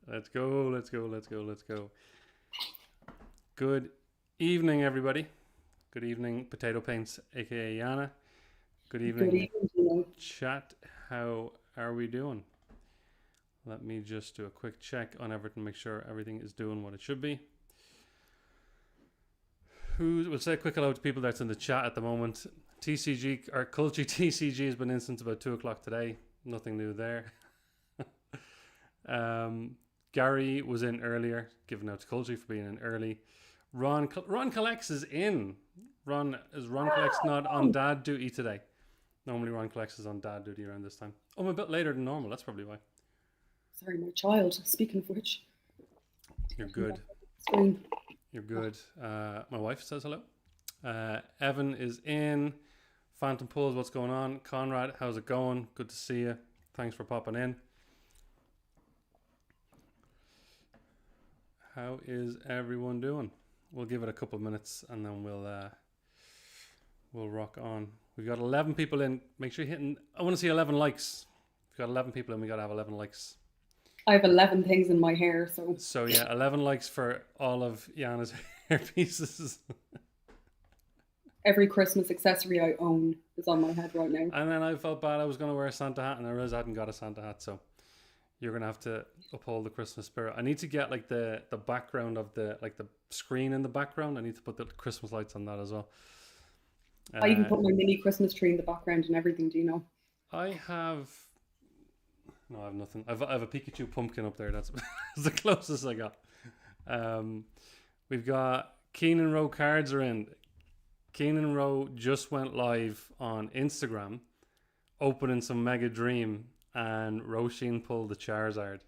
Let's go, let's go, let's go, let's go. Good evening, everybody. Good evening, Potato Paints, aka Jana. Good Good evening, evening, Gino. chat. How are we doing? Let me just do a quick check on everything, make sure everything is doing what it should be. We'll say a quick hello to people that's in the chat at the moment. TCG, or Culture TCG, has been in since about 2 o'clock today. Nothing new there. Gary was in earlier, giving out to Culture for being in early. Ron Collects is in. Ron Collects not on Oh, dad duty today? Normally Ron Collects is on dad duty around this time. Oh, I'm a bit later than normal. That's probably why. sorry, my child. Speaking of which, You're get him good. back up the screen. You're good. My wife says hello. Evan is in. Phantom Pulls, what's going on? Conrad, how's it going? Good to see you. Thanks for popping in. How is everyone doing? We'll give it a couple of minutes and then we'll rock on. We've got 11 people in. Make sure you're hitting. I want to see 11 likes. We've got 11 people in. We got to have 11 likes. I have 11 things in my hair, so So yeah, 11 likes for all of Jana's hair pieces. every Christmas accessory I own is on my head right now. And then I felt bad. I was going to wear a Santa hat, and I realized I hadn't got a Santa hat. So you're gonna have to uphold the Christmas spirit. I need to get like the background of the screen in the background. I need to put the Christmas lights on that as well. I even Uh, put my mini Christmas tree in the background and everything, do you know? I have no, I have nothing. I have a Pikachu pumpkin up there. That's, that's the closest I got. Um, we've got Keenan Rowe cards are in. Keenan Rowe just went live on Instagram, opening some Mega Dream, and Roshin pulled the Charizard.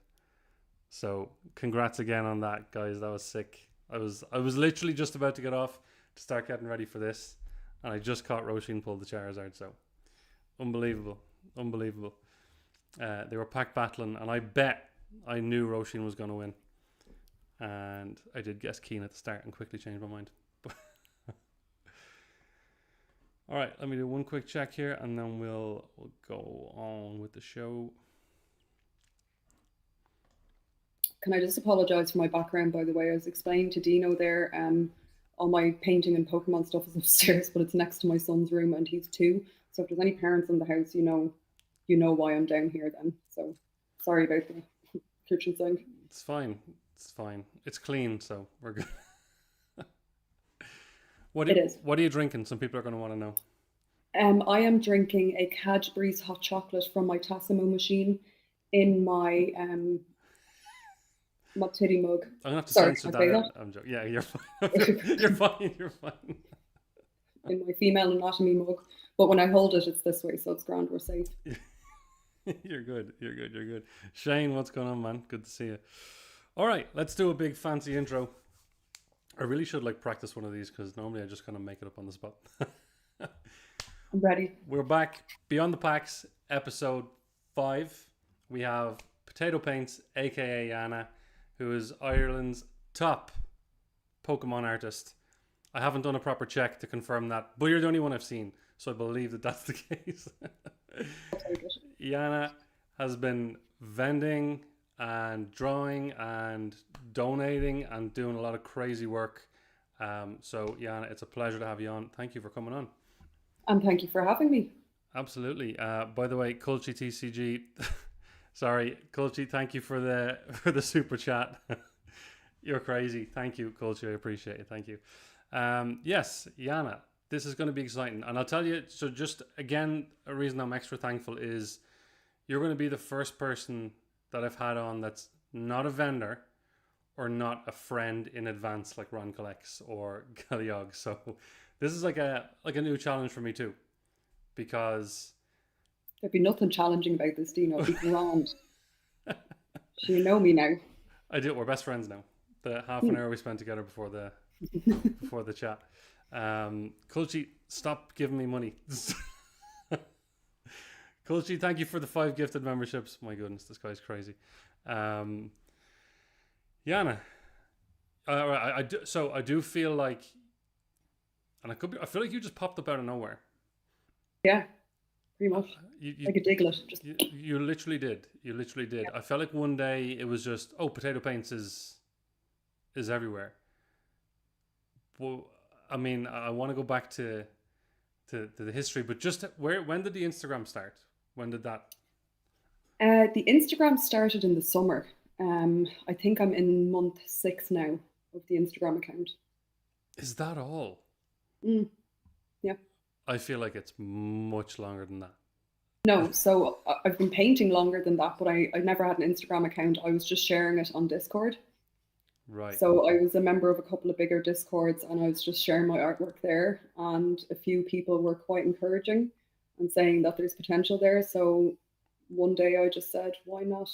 So congrats again on that, guys. That was sick. I was literally just about to get off to start getting ready for this, and I just caught Roshin pull the Charizard. So unbelievable, unbelievable. They were pack battling, and I bet I knew Roshin was going to win, and I did guess Keen at the start and quickly changed my mind. All right, let me do one quick check here, and then we'll go on with the show. Can I just apologize for my background, by the way? I was explaining to Dino there, all my painting and Pokemon stuff is upstairs, but it's next to my son's room and he's 2. So if there's any parents in the house, you know why I'm down here then. So sorry about the kitchen sink. It's fine. It's fine. It's clean, so we're good. It is. What are you drinking? Some people are going to want to know. I am drinking a Cadbury's hot chocolate from my Tassimo machine in my my titty mug. I'm gonna have to Sorry, censor I that say out. that I'm joking. Yeah, you're fine. You're fine. You're fine. in my female anatomy mug. But when I hold it, it's this way, so it's grand. We're safe. You're good. You're good. You're good. Shane, what's going on, man? Good to see you. All right, let's do a big fancy intro. I really should practice one of these because normally I just kind of make it up on the spot. I'm ready. We're back. Beyond the Packs, episode 5. We have Potato Paints, aka Jana, who is Ireland's top Pokemon artist. I haven't done a proper check to confirm that, but you're the only one I've seen, so I believe that that's the case. I'll take it. Jana has been vending and drawing and donating and doing a lot of crazy work. So Jana, it's a pleasure to have you on. Thank you for coming on. And thank you for having me. Absolutely. By the way, Culchi TCG, sorry, Culchi, thank you for the super chat. You're crazy. Thank you, Culchi. I appreciate it. Thank you. Yes, Jana, this is going to be exciting, and I'll tell you. So, just again, a reason I'm extra thankful is you're going to be the first person that I've had on that's not a vendor or not a friend in advance, like Ron Collects or Galiog. So, this is like a new challenge for me too, because There'd be nothing challenging about this, Dino. It'd be grand. So you know me now. I do. We're best friends now. The half an hour we spent together before the chat. Kulchi, stop giving me money. Kulchi, thank you for the 5 gifted memberships. My goodness, this guy's crazy. Jana, I do feel like, and I feel like you just popped up out of nowhere. Yeah. pretty much. You Like a diglet. Just you literally did. You literally did. I felt like one day it was just, oh, potato paints is everywhere. Well, I mean, I want to go back to the history, but just when did the Instagram start? When did that? the Instagram started in the summer. I think I'm in month 6 now of the Instagram account. Is that all? Mm, yeah. I feel like it's much longer than that. No, so I've been painting longer than that, but I never had an Instagram account. I was just sharing it on Discord. Right. So I was a member of a couple of bigger Discords and I was just sharing my artwork there. And a few people were quite encouraging and saying that there's potential there. So one day I just said, why not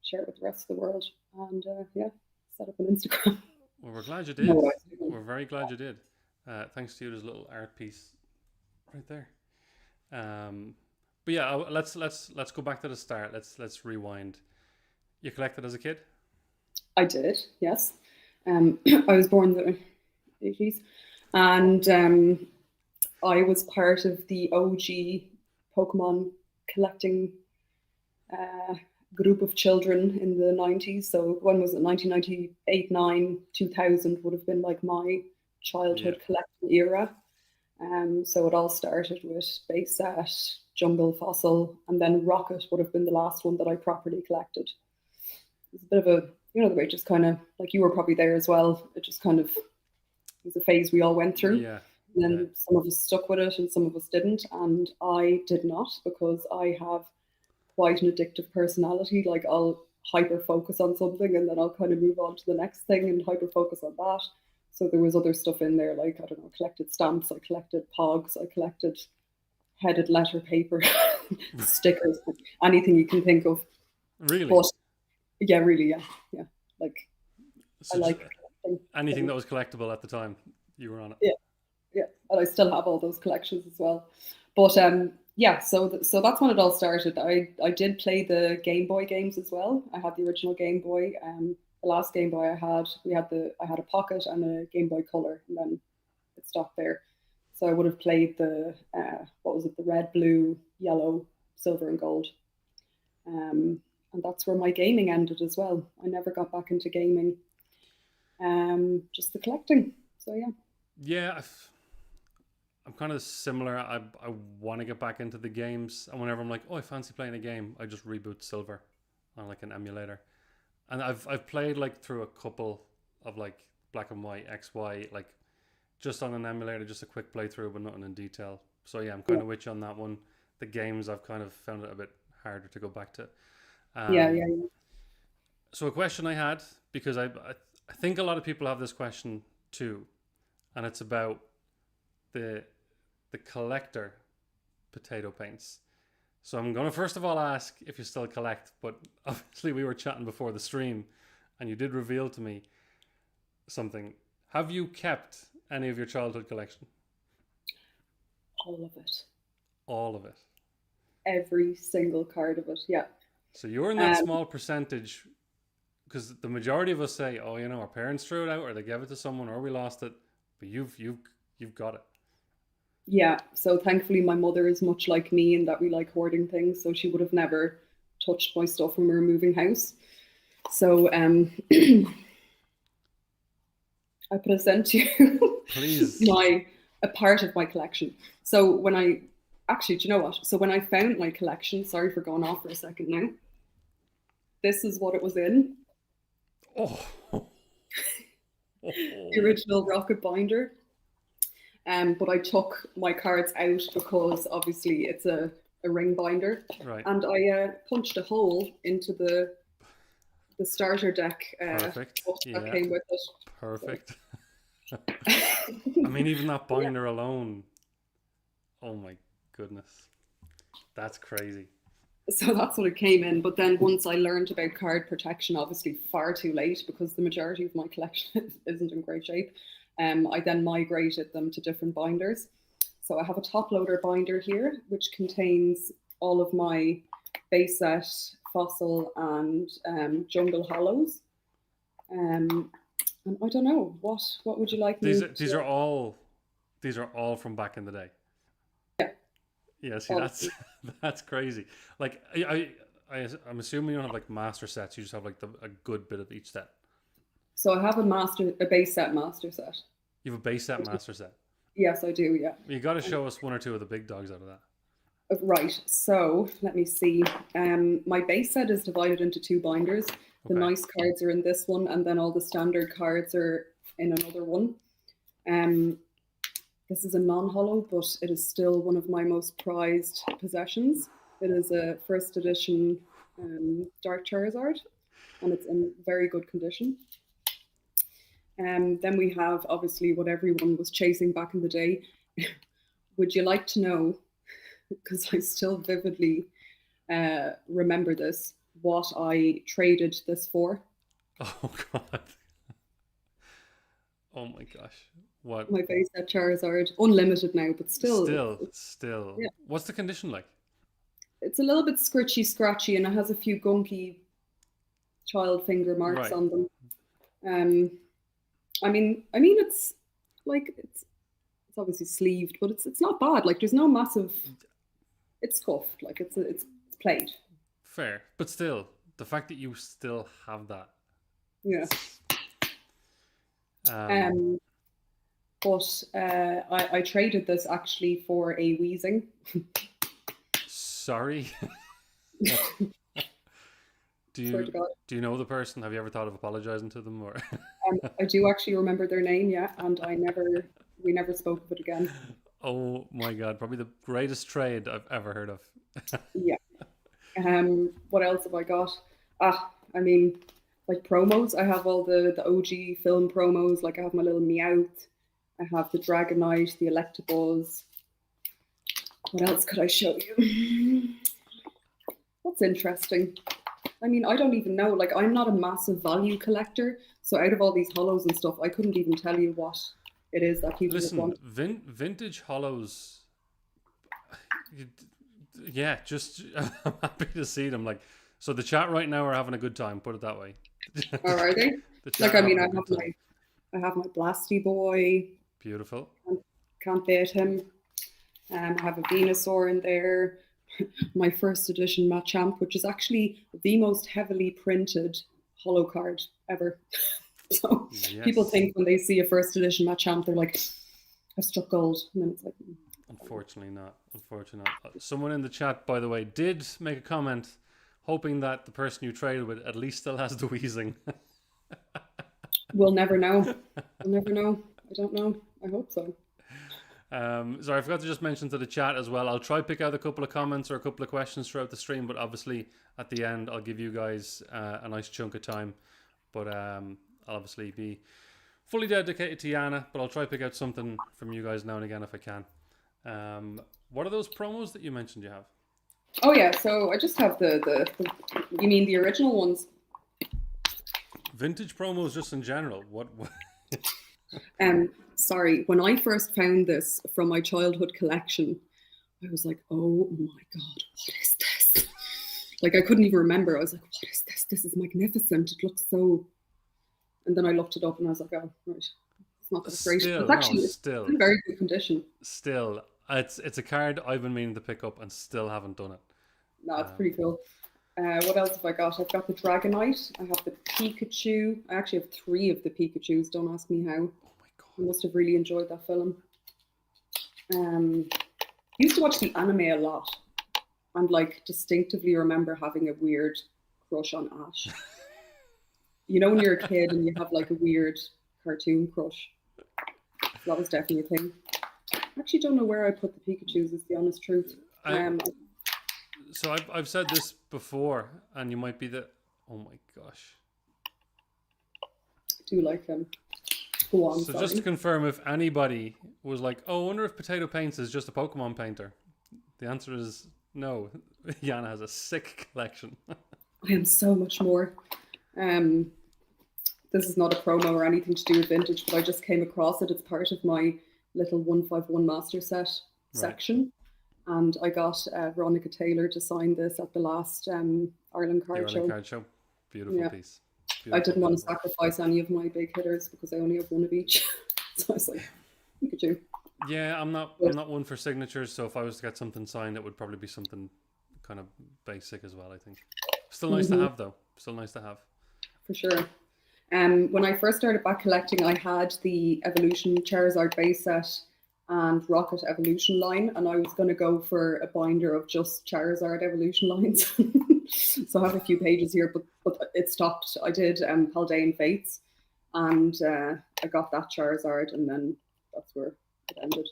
share it with the rest of the world? And yeah, set up an Instagram. Well, we're glad you did. No, We're very glad you did. Thanks to you, there's a little art piece right there. But yeah, let's go back to the start. Let's rewind. You collected as a kid? I did, yes. I was born in the 80s. And I was part of the OG Pokemon collecting group of children in the 90s. So when was it? 1998, 9, 2000 would have been like my childhood collecting era. So it all started with base set, jungle, fossil, and then rocket would have been the last one that I properly collected. It was a bit of a, the way it just kind of, like you were probably there as well, it just kind of was a phase we all went through. Yeah. And then some of us stuck with it and some of us didn't. And I did not, because I have quite an addictive personality. Like I'll hyper focus on something and then I'll kind of move on to the next thing and hyper focus on that. So there was other stuff in there, like, I don't know, collected stamps, I collected pogs, I collected headed letter paper, stickers, anything you can think of. Really? But yeah, really, yeah. Like, So I like collecting. Anything that was collectible at the time, you were on it. Yeah, and I still have all those collections as well. But yeah, so that's when it all started. I did play the Game Boy games as well. I had the original Game Boy. The last Game Boy I had, I had a Pocket and a Game Boy Color, and then it stopped there. So I would have played the what was it? The red, blue, yellow, silver, and gold. And that's where my gaming ended as well. I never got back into gaming. Just the collecting. So yeah. Yeah, I'm kind of similar. I want to get back into the games, and whenever I'm like, oh, I fancy playing a game, I just reboot Silver on like an emulator. And I've played like through a couple of like black and white XY, like just on an emulator, just a quick playthrough, but nothing in detail. So yeah, I'm kind of with you on that one. The games, I've kind of found it a bit harder to go back to. Yeah. So a question I had, because I think a lot of people have this question too, and it's about the collector potato paints. So I'm going to first of all ask if you still collect, but obviously we were chatting before the stream and you did reveal to me something. Have you kept any of your childhood collection? All of it. All of it? Every single card of it, yeah. So you're in that small percentage, because the majority of us say, oh, our parents threw it out or they gave it to someone or we lost it, but you've got it. Yeah, so thankfully my mother is much like me in that we like hoarding things, so she would have never touched my stuff when we were moving house. So I present you please a part of my collection. So when I do you know what? So when I found my collection, sorry for going off for a second now, this is what it was in. Oh. The original rocket binder. But I took my cards out because obviously it's a ring binder. Right. And I punched a hole into the starter deck Perfect. that came with it. Perfect. So. I mean, even that binder alone. Oh my goodness. That's crazy. So that's what it came in. But then once I learned about card protection, obviously far too late because the majority of my collection isn't in great shape. I then migrated them to different binders. So I have a top loader binder here, which contains all of my base set, fossil, and jungle hollows. And I don't know what would you like me? These are all from back in the day. Yeah, see, that's Honestly. that's crazy. Like, I'm assuming you don't have like master sets. You just have like a good bit of each set. So I have a base set master set. You have a base set master set. Yes, I do. Yeah. You got to show us one or two of the big dogs out of that. Right. So let me see. My base set is divided into two binders. The Okay. nice cards are in this one, and then all the standard cards are in another one. Um, this is a non-holo, but it is still one of my most prized possessions. It is a first edition Dark Charizard, and it's in very good condition. Then we have obviously what everyone was chasing back in the day. Would you like to know? Because I still vividly remember this. What I traded this for? Oh God. Oh my gosh. What? My base set Charizard, unlimited now, but still, Still. yeah, What's the condition like? it's a little bit scritchy, scratchy, and it has a few gunky child finger marks Right. on them. Um, I mean, it's like it's obviously sleeved, but it's not bad. Like there's no massive. It's scuffed, like it's played. Fair, but still, the fact that you still have that. Yeah. Um. Um, but I traded this actually for a wheezing. Sorry. Do Swear to you God. do you know the person? Have you ever thought of apologizing to them or? I do actually remember their name, yeah, and we never spoke of it again. Oh my God! Probably the greatest trade I've ever heard of. Yeah. What else have I got? I mean, like promos. I have all the OG film promos. Like I have my little Meowth. I have the Dragonite, the Electabuzz. What else could I show you? What's interesting? I mean, I don't even know. Like, I'm not a massive value collector, so out of all these hollows and stuff, I couldn't even tell you what it is that people would Listen, want. vintage hollows. you- Yeah, just I'm happy to see them. Like, so the chat right now are having a good time. Put it that way. Or are they? The chat Like, are I mean, having a good time. I have my Blasty Boy. Beautiful. Can't beat him. I have a Venusaur in there. My first edition Machamp, which is actually the most heavily printed holo card ever. So people Yes. think when they see a first edition Machamp, they're like, I struck gold. And then it's like, Unfortunately not. Unfortunately not. Someone in the chat, by the way, did make a comment hoping that the person you traded with at least still has the wheezing. we'll never know. We'll never know. I don't know. I hope so. Sorry, I forgot to just mention to the chat as well. I'll try pick out a couple of comments or a couple of questions throughout the stream, but obviously at the end I'll give you guys a nice chunk of time. But I'll obviously be fully dedicated to Jana, but I'll try pick out something from you guys now and again if I can. What are those promos that you mentioned you have? Oh yeah, so I just have the you mean the original ones? Vintage promos just in general. What? Sorry, when I first found this from my childhood collection, I was like, oh my God, what is this? Like, I couldn't even remember. I was like, what is this? This is magnificent. It looks so. And then I looked it up and I was like, oh, right. It's not that great. It's actually Still, in very good condition. Still, it's a card I've been meaning to pick up and still haven't done it. No, it's pretty cool. What else have I got? I've got the Dragonite. I have the Pikachu. I actually have 3 of the Pikachus. Don't ask me how. Oh my God. I must have really enjoyed that film. Used to watch the anime a lot, and like distinctively remember having a weird crush on Ash. You know when you're a kid and you have like a weird cartoon crush. That was definitely a thing. I actually don't know where I put the Pikachus, is the honest truth. So I've said this before, and you might be the. Oh my gosh. I do like them. Go on. So just to confirm, if anybody was like, "Oh, I wonder if PotatoPaints is just a Pokemon painter," the answer is no. Jana has a sick collection. I am so much more. This is not a promo or anything to do with vintage, but I just came across it. It's part of my little 151 master set section. And I got Veronica Taylor to sign this at the last Ireland card show. Beautiful piece. Beautiful, I didn't want to sacrifice any of my big hitters because I only have 1 of each. So I was like, Pikachu. Yeah, I'm not one for signatures, so if I was to get something signed, it would probably be something kind of basic as well, I think. Still nice to Hmm. have though. Still nice to have. For sure. When I first started back collecting, I had the Evolution Charizard base set and Rocket Evolution line, and I was going to go for a binder of just Charizard Evolution lines. So I have a few pages here, but it stopped. I did Paldean Fates, and I got that Charizard, and then that's where it ended.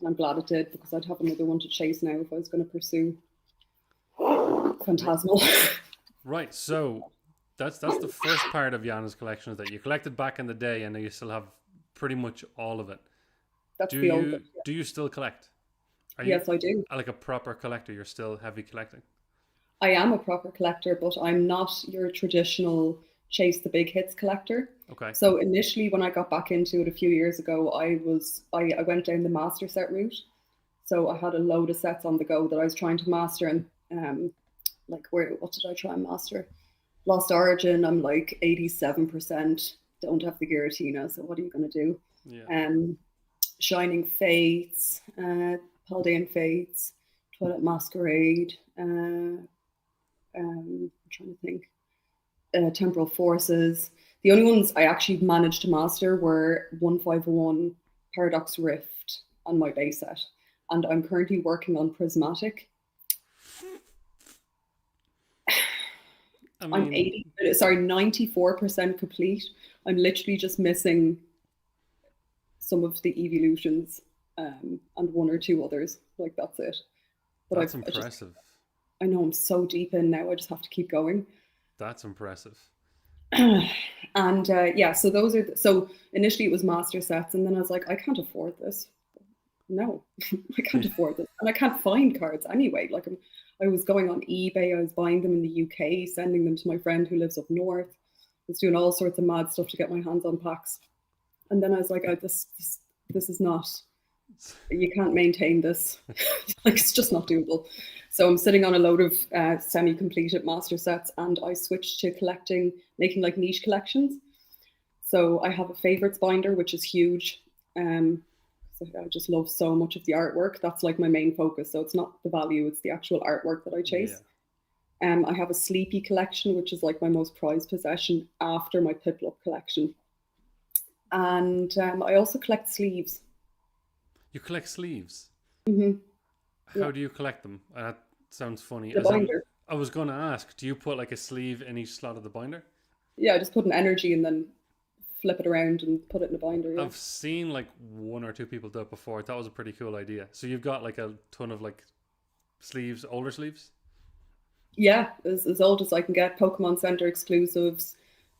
And I'm glad it did because I'd have another one to chase now if I was going to pursue Phantasmal. Right, so that's the first part of Jana's collection, is that you collected back in the day, and you still have pretty much all of it. That's Do the old you bit. Yeah. do you still collect? Are you Yes, I do. like a proper collector? You're still heavy collecting. I am a proper collector, but I'm not your traditional chase the big hits collector. Okay. So initially, when I got back into it a few years ago, I went down the master set route. So I had a load of sets on the go that I was trying to master, and like what did I try and master? Lost Origin. I'm like 87%. Don't have the Giratina, so what are you going to do? Yeah. Shining Fates, Paldean Fates, Twilight Masquerade. I'm trying to think. Temporal Forces. The only ones I actually managed to master were 1501 Paradox Rift on my base set. And I'm currently working on Prismatic. I I'm mean, 94% complete. I'm literally just missing some of the evolutions and one or two others. Like that's it. But that's I just impressive. I know I'm so deep in now. I just have to keep going. That's impressive. And yeah, so those are so initially it was master sets, and then I was like, I can't afford this. No, I can't afford this, and I can't find cards anyway. Like I was going on eBay, I was buying them in the UK, sending them to my friend who lives up north. I was doing all sorts of mad stuff to get my hands on packs, and then I was like, this is not. You can't maintain this. Like it's just not doable. So I'm sitting on a load of semi-completed master sets, and I switched to collecting, making like niche collections. So I have a favorites binder, which is huge. So I just love so much of the artwork. That's like my main focus. So it's not the value; it's the actual artwork that I Yeah. chase. I have a Sleepy collection, which is like my most prized possession after my Piplup collection. And I also collect sleeves. You collect sleeves. Hmm. How Yeah, do you collect them? That sounds funny. the As in, binder. I was going to ask, do you put like a sleeve in each slot of the binder? Yeah, I just put an energy and then flip it around and put it in a binder. Yeah. I've seen like one or two people do it before. That was a pretty cool idea. So you've got like a ton of like sleeves, older sleeves. Yeah, as old as I can get. Pokemon Center exclusives,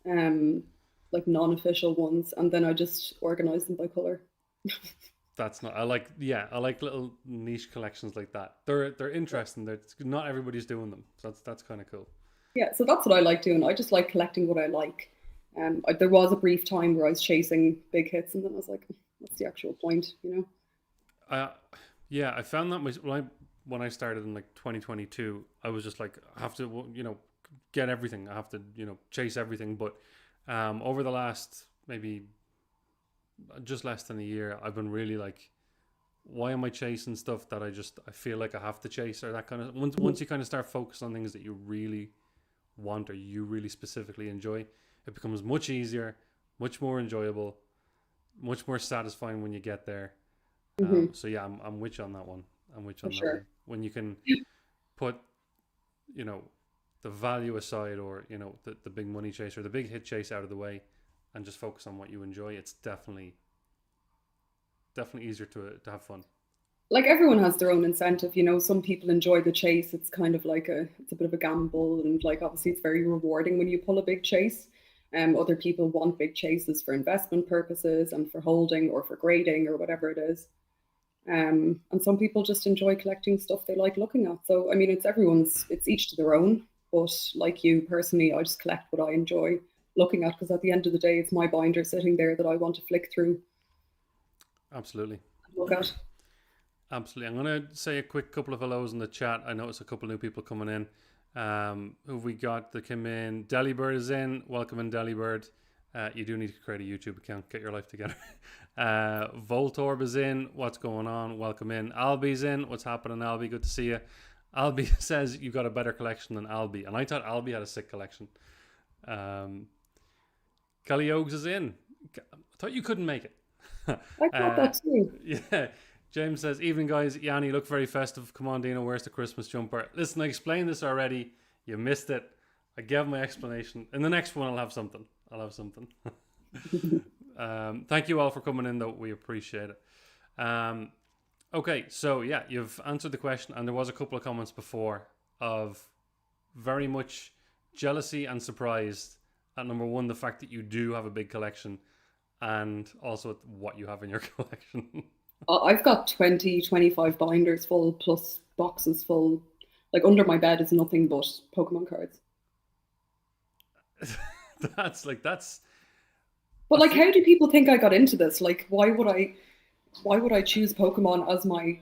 um, like non-official ones, and then I just organize them by color. That's not. I like. Yeah, I like little niche collections like that. They're interesting. They're not everybody's doing them. So that's kind of cool. Yeah, so that's what I like doing. I just like collecting what I like. There was a brief time where I was chasing big hits, and then I was like, "What's the actual point?" You know? Uh, yeah, I found that when I started in like 2022, I was just like, I have to, get everything. I have to, chase everything. But over the last maybe just less than a year, I've been really like, why am I chasing stuff that I feel like I have to chase, or that kind of once you kind of start focusing on things that you really want or you really specifically enjoy, it becomes much easier, much more enjoyable, much more satisfying when you get there. Hmm. So yeah, I'm with you on that one. I'm with you For on that one. sure. When you can put, you know, the value aside, or the big money chase or the big hit chase out of the way, and just focus on what you enjoy, it's definitely easier to have fun. Like everyone has their own incentive, you know. Some people enjoy the chase. It's kind of like it's a bit of a gamble, and like obviously it's very rewarding when you pull a big chase. Other people want big chases for investment purposes and for holding or for grading or whatever it is. And some people just enjoy collecting stuff they like looking at. So I mean, it's each to their own. But like you personally, I just collect what I enjoy looking at because at the end of the day, it's my binder sitting there that I want to flick through Absolutely. and look at. Absolutely. I'm going to say a quick couple of hellos in the chat. I noticed a couple of new people coming in. Who we got that came in? Delibird is in. Welcome in, Delibird. You do need to create a YouTube account. Get your life together. Voltorb is in. What's going on? Welcome in. Albi's in. What's happening, Albi? Good to see you. Albi says you've got a better collection than Albi. And I thought Albi had a sick collection. Kelly Oaks is in. I thought you couldn't make it. I thought that too. Yeah. James says, evening guys. Yanni, look very festive. Come on, Dino, where's the Christmas jumper? Listen, I explained this already. You missed it. I gave my explanation. In the next one, I'll have something. Thank you all for coming in, though. We appreciate it. Okay, so yeah, you've answered the question, and there was a couple of comments before of very much jealousy and surprised at number one, the fact that you do have a big collection, and also what you have in your collection. I've got 20, 25 binders full plus boxes full. Like under my bed is nothing but Pokemon cards. That's But like, how do people think I got into this? Like, why would I choose Pokemon as my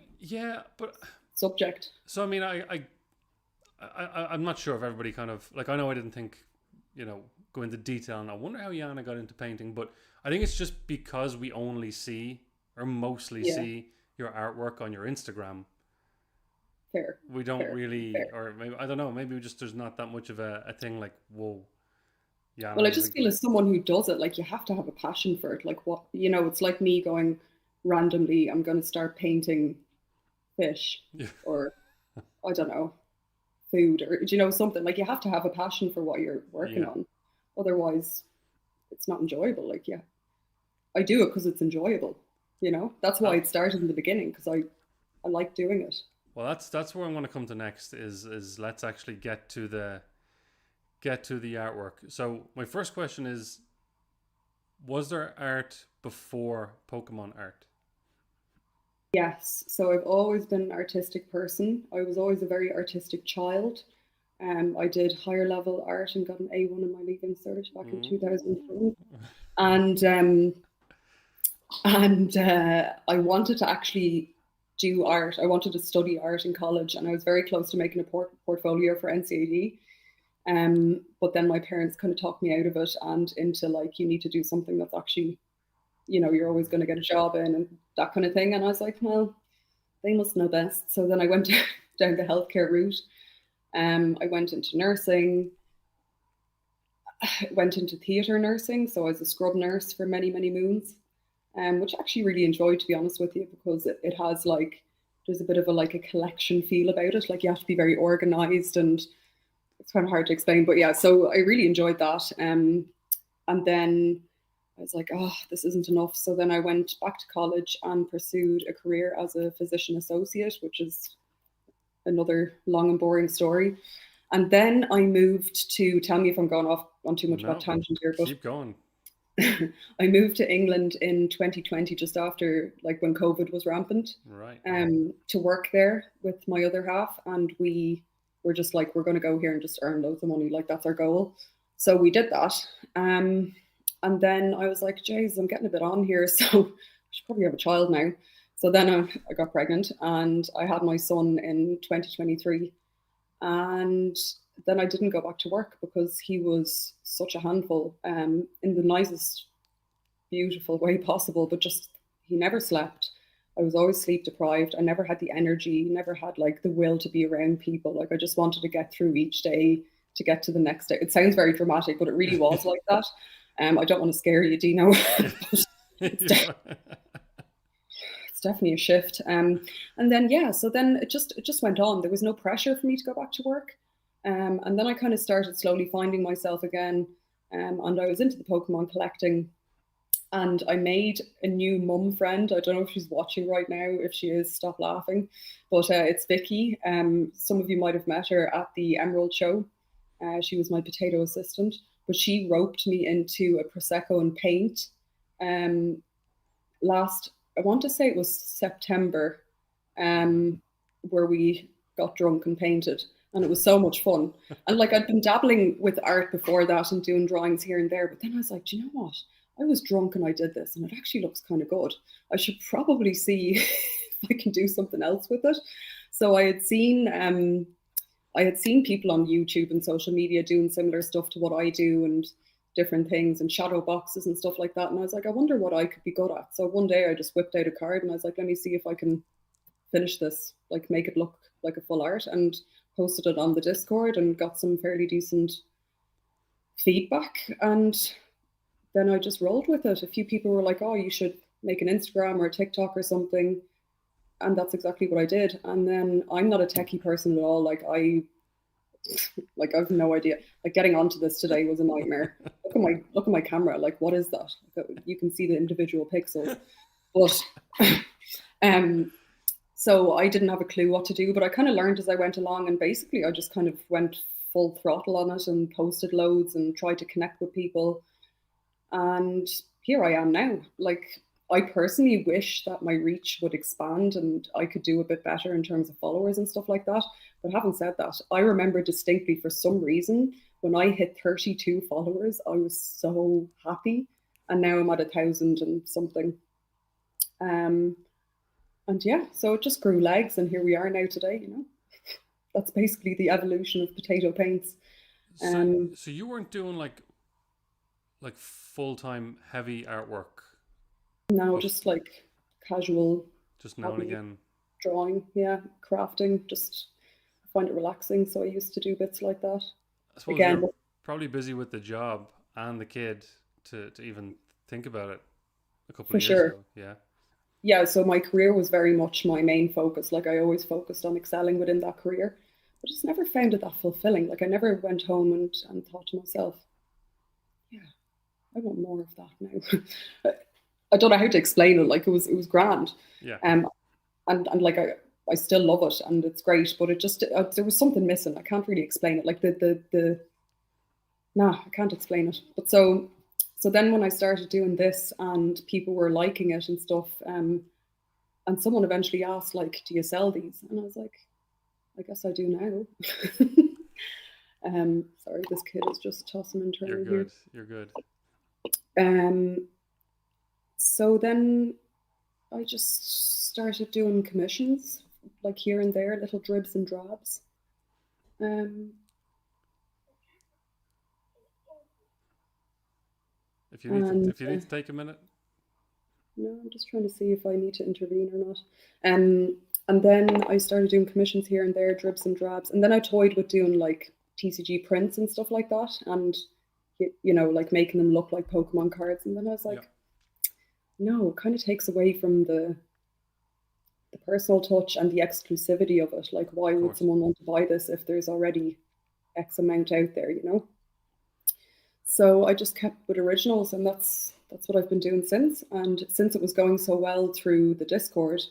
subject? So I mean, I'm not sure if everybody kind of like, I know I didn't think, go into detail, and I wonder how Jana got into painting, but I think it's just because we only see or mostly see your artwork on your Instagram. Fair. We don't really, or maybe, I don't know, maybe just there's not that much of a thing like, whoa. Yeah. Well, I just feel as someone who does it, like you have to have a passion for it. Like it's like me going randomly, I'm going to start painting fish or I don't know, food or, something. Like you have to have a passion for what you're working on. Otherwise, it's not enjoyable. Like, I do it because it's enjoyable. That's why it started in the beginning, because I like doing it. Well, that's where I'm going to come to next is let's actually get to the artwork. So my first question is, was there art before Pokemon art? Yes. So I've always been an artistic person. I was always a very artistic child. I did higher level art and got an A1 in my Leaving Cert back in 2004. And I wanted to actually do art. I wanted to study art in college, and I was very close to making a portfolio for NCAD. But then my parents kind of talked me out of it and into like, you need to do something that's actually, you're always going to get a job in and that kind of thing. And I was like, well, they must know best. So then I went down the healthcare route. I went into nursing, went into theatre nursing. So I was a scrub nurse for many, many moons, which I actually really enjoyed, to be honest with you, because it has like, there's a bit of a collection feel about it. Like you have to be very organized, and it's kind of hard to explain, but yeah, so I really enjoyed that. And then I was like, oh, this isn't enough. So then I went back to college and pursued a career as a physician associate, which is another long and boring story. And then I moved to, tell me if I'm going off on too much of a tangent here, but keep going. I moved to England in 2020, just after like when COVID was rampant, right? To work there with my other half, and we were just like, we're going to go here and just earn loads of money. Like that's our goal. So we did that. And then I was like, geez, I'm getting a bit on here. So I should probably have a child now. So then I got pregnant and I had my son in 2023. And then I didn't go back to work because he was such a handful, in the nicest, beautiful way possible, but just, he never slept. I was always sleep deprived. I never had the energy, never had like the will to be around people. Like I just wanted to get through each day to get to the next day. It sounds very dramatic, but it really was like that. I don't want to scare you, Dino. It's definitely a shift. And then, so then it just went on. There was no pressure for me to go back to work. And then I kind of started slowly finding myself again. And I was into the Pokemon collecting. And I made a new mum friend. I don't know if she's watching right now. If she is, stop laughing. But it's Vicky. Some of you might have met her at the Emerald Show. She was my potato assistant. But she roped me into a Prosecco and paint last, I want to say it was September, where we got drunk and painted. And it was so much fun. And like I'd been dabbling with art before that and doing drawings here and there. But then I was like, do you know what? I was drunk and I did this and it actually looks kind of good. I should probably see if I can do something else with it. So I had seen people on YouTube and social media doing similar stuff to what I do and different things and shadow boxes and stuff like that. And I was like, I wonder what I could be good at. So one day I just whipped out a card and I was like, let me see if I can finish this, like make it look like a full art, and posted it on the Discord and got some fairly decent feedback. And then I just rolled with it. A few people were like, oh, you should make an Instagram or a TikTok or something. And that's exactly what I did. And then I'm not a techie person at all. Like I have no idea. Like getting onto this today was a nightmare. Look at my camera. Like, what is that? You can see the individual pixels. But so I didn't have a clue what to do, but I kind of learned as I went along, and basically I just kind of went full throttle on it and posted loads and tried to connect with people. And here I am now. Like, I personally wish that my reach would expand and I could do a bit better in terms of followers and stuff like that. But having said that, I remember distinctly, for some reason, when I hit 32 followers, I was so happy. And now I'm at 1,000 and something. And yeah, so it just grew legs, and here we are now today, you know. That's basically the evolution of PotatoPaints. So you weren't doing like full-time heavy artwork? No, just like casual. Just now and again. Drawing, yeah, crafting. Just find it relaxing, so I used to do bits like that. I suppose again, you're probably busy with the job and the kid to even think about it a couple of years ago. Yeah. Yeah, so my career was very much my main focus. Like I always focused on excelling within that career. I just never found it that fulfilling. Like I never went home and thought to myself, yeah, I want more of that now. I don't know how to explain it. Like it was grand. Yeah. And like I still love it and it's great, but it just there was something missing. I can't really explain it. Like I can't explain it. But so then when I started doing this and people were liking it and stuff, and someone eventually asked, like, do you sell these? And I was like, I guess I do now. Sorry, this kid is just tossing and turning. You're good. So then I just started doing commissions, like here and there, little dribs and drabs. If you need to take a minute. No, I'm just trying to see if I need to intervene or not. And then I started doing commissions here and there, dribs and drabs. And then I toyed with doing like TCG prints and stuff like that. And, you know, like making them look like Pokemon cards. And then I was like, no, it kind of takes away from the personal touch and the exclusivity of it. Like, why would someone want to buy this if there's already X amount out there, you know? So I just kept with originals, and that's what I've been doing since. And since it was going so well through the Discord,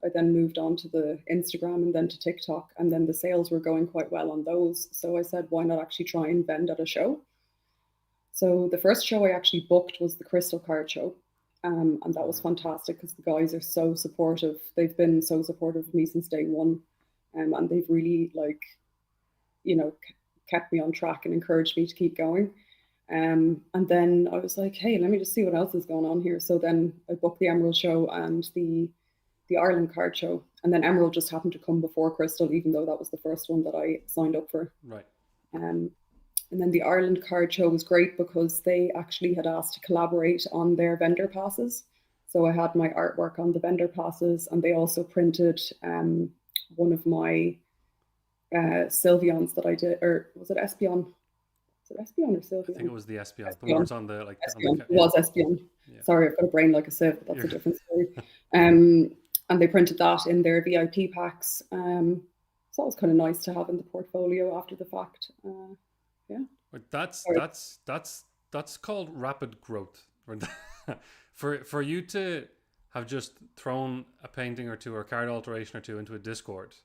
I then moved on to the Instagram and then to TikTok, and then the sales were going quite well on those. So I said, why not actually try and vend at a show? So the first show I actually booked was the Crystal Card Show. And that was fantastic because the guys are so supportive. They've been so supportive of me since day one. And they've really, like, you know, kept me on track and encouraged me to keep going. And then I was like, hey, let me just see what else is going on here. So then I booked the Emerald Show and the Ireland Card Show. And then Emerald just happened to come before Crystal, even though that was the first one that I signed up for. Right. And then the Ireland Card Show was great because they actually had asked to collaborate on their vendor passes. So I had my artwork on the vendor passes, and they also printed one of my Sylveons that I did, or was it Espeon? Was it Espeon or Sylveon? I think it was the Espeon. The words on the, like, Espeon. It was Espeon. Yeah. Sorry, I've got a brain like a sieve, but that's a different story. And they printed that in their VIP packs. So that was kind of nice to have in the portfolio after the fact. Yeah. But that's called rapid growth. For you to have just thrown a painting or two or a card alteration or two into a Discord,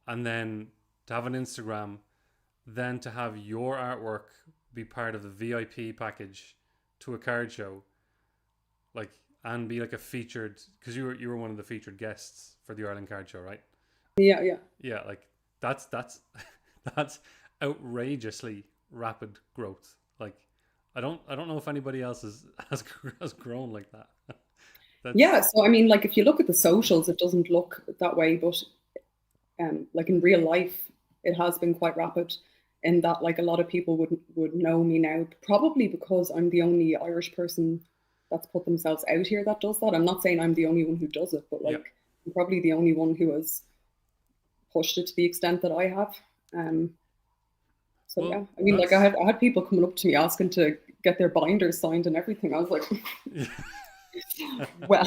and then to have an Instagram, then to have your artwork be part of the VIP package to a card show, like, and be like a featured, because you were one of the featured guests for the Ireland Card Show, right? Yeah. Like that's outrageously rapid growth. Like, I don't know if anybody else has grown like that. Yeah, so I mean, like, if you look at the socials, it doesn't look that way, but like in real life, it has been quite rapid. in that like a lot of people would know me now, probably because I'm the only Irish person that's put themselves out here that does that. I'm not saying I'm the only one who does it, but Yeah. like I'm probably the only one who has pushed it to the extent that I have. So yeah, Well, I mean, like that's I had people coming up to me asking to get their binders signed and everything. I was like, yeah. well,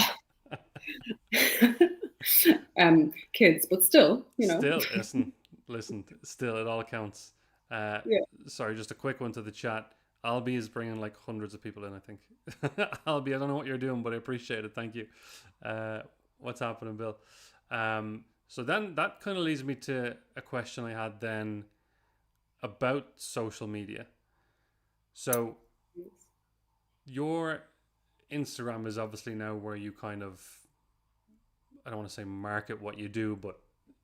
kids, but still, you know, Still, listen. Still, it all counts. Uh, yeah. Sorry, just a quick one to the chat. Albie is bringing like hundreds of people in. I think. Albie, I don't know what you're doing, but I appreciate it. Thank you. What's happening, Bill? So then that kind of leads me to a question I had then about social media. So your Instagram is obviously now where you kind of, I don't want to say market what you do, but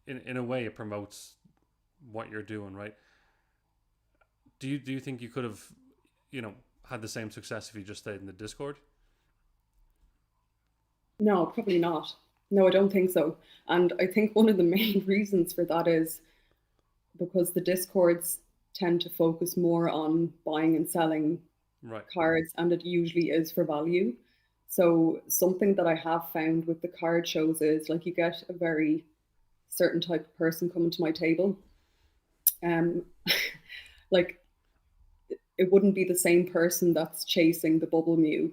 in a way it promotes what you're doing, right? Do you think you could have, had the same success if you just stayed in the Discord? No, probably not. No, I don't think so. And I think one of the main reasons for that is because the discords tend to focus more on buying and selling Right. cards, and it usually is for value. So something that I have found with the card shows is like you get a very certain type of person coming to my table. Um, like it wouldn't be the same person that's chasing the bubble mew.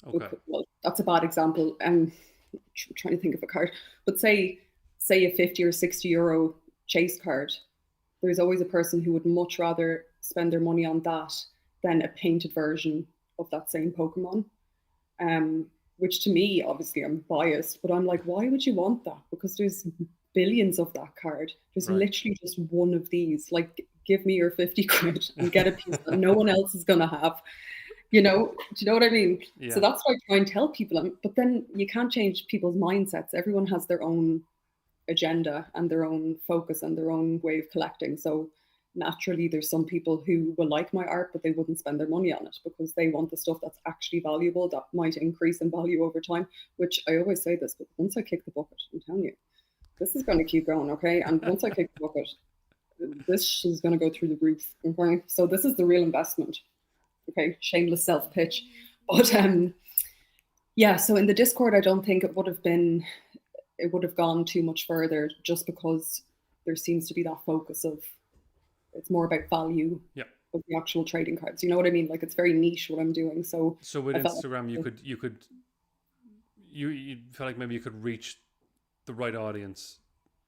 Okay. Well, that's a bad example. Trying to think of a card, but say a 50 or 60 euro chase card. There's always a person who would much rather spend their money on that than a painted version of that same Pokemon. Which to me, obviously, I'm biased, but I'm like, why would you want that? Because there's billions of that card. There's Right. literally just one of these. Like, give me your 50 quid and get a piece that no one else is going to have. Do you know what I mean? So Yeah. that's what I try and tell people. But then you can't change people's mindsets. Everyone has their own agenda and their own focus and their own way of collecting. So naturally, there's some people who will like my art, but they wouldn't spend their money on it because they want the stuff that's actually valuable, that might increase in value over time. Which I always say this, but once I kick the bucket, I'm telling you, this is going to keep going, okay? And once I kick the bucket, this is going to go through the roof, okay? So this is the real investment, okay? Shameless self pitch, but yeah. So in the Discord, I don't think it would have gone too much further just because there seems to be that focus of it's more about value Yeah. of the actual trading cards. You know what I mean? Like it's very niche what I'm doing. So So with I felt Instagram, like, you felt like maybe you could reach the right audience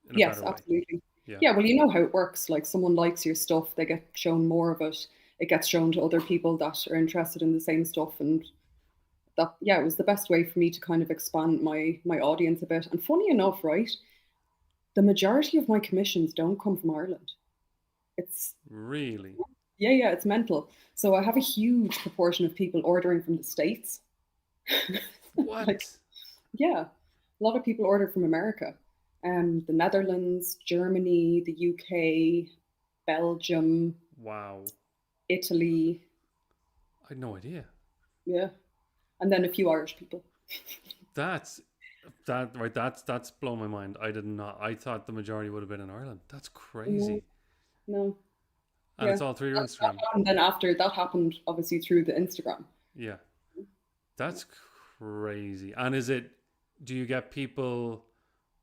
in a yes, better way. absolutely. Yeah. Yeah, well, you know how it works. Like someone likes your stuff, they get shown more of it. It gets shown to other people that are interested in the same stuff, and that yeah, it was the best way for me to kind of expand my audience a bit. And funny enough, right, the majority of my commissions don't come from Ireland. It's Really? yeah, it's mental. So I have a huge proportion of people ordering from the States. Like, What? yeah, a lot of people order from America, the Netherlands, Germany, the UK, Belgium, Wow. Italy, I had no idea. yeah, and then a few Irish people. That's right. That's blown my mind. I did not. I thought the majority would have been in Ireland. That's No, crazy. no, And yeah. it's all through your That Instagram. happened then after that happened, obviously through the Instagram. Yeah. That's crazy. And is it? Do you get people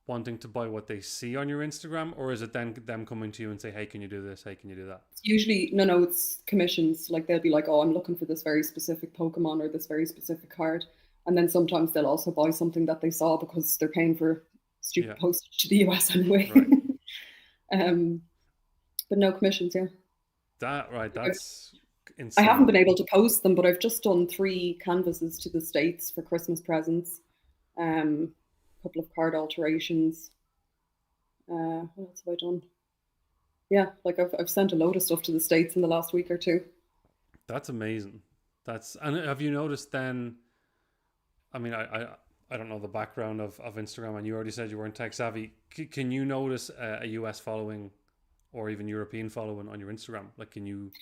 wanting to buy what they see on your Instagram, or is it then them coming to you and say, "Hey, can you do this? Hey, can you do that?" It's usually no, it's commissions. Like they'll be like, "Oh, I'm looking for this very specific Pokemon or this very specific card," and then sometimes they'll also buy something that they saw because they're paying for Yeah. stupid postage to the US anyway. Right. um, but no commissions. Yeah, That right. That's I haven't insane. been able to post them, but I've just done 3 canvases to the States for Christmas presents. A couple of card alterations. What else have I done? Yeah, like I've sent a load of stuff to the States in the last week or two. That's amazing. And have you noticed then? I mean, I don't know the background of Instagram, and you already said you weren't tech savvy. Can you notice a US following or even European following on your Instagram? Like, can you?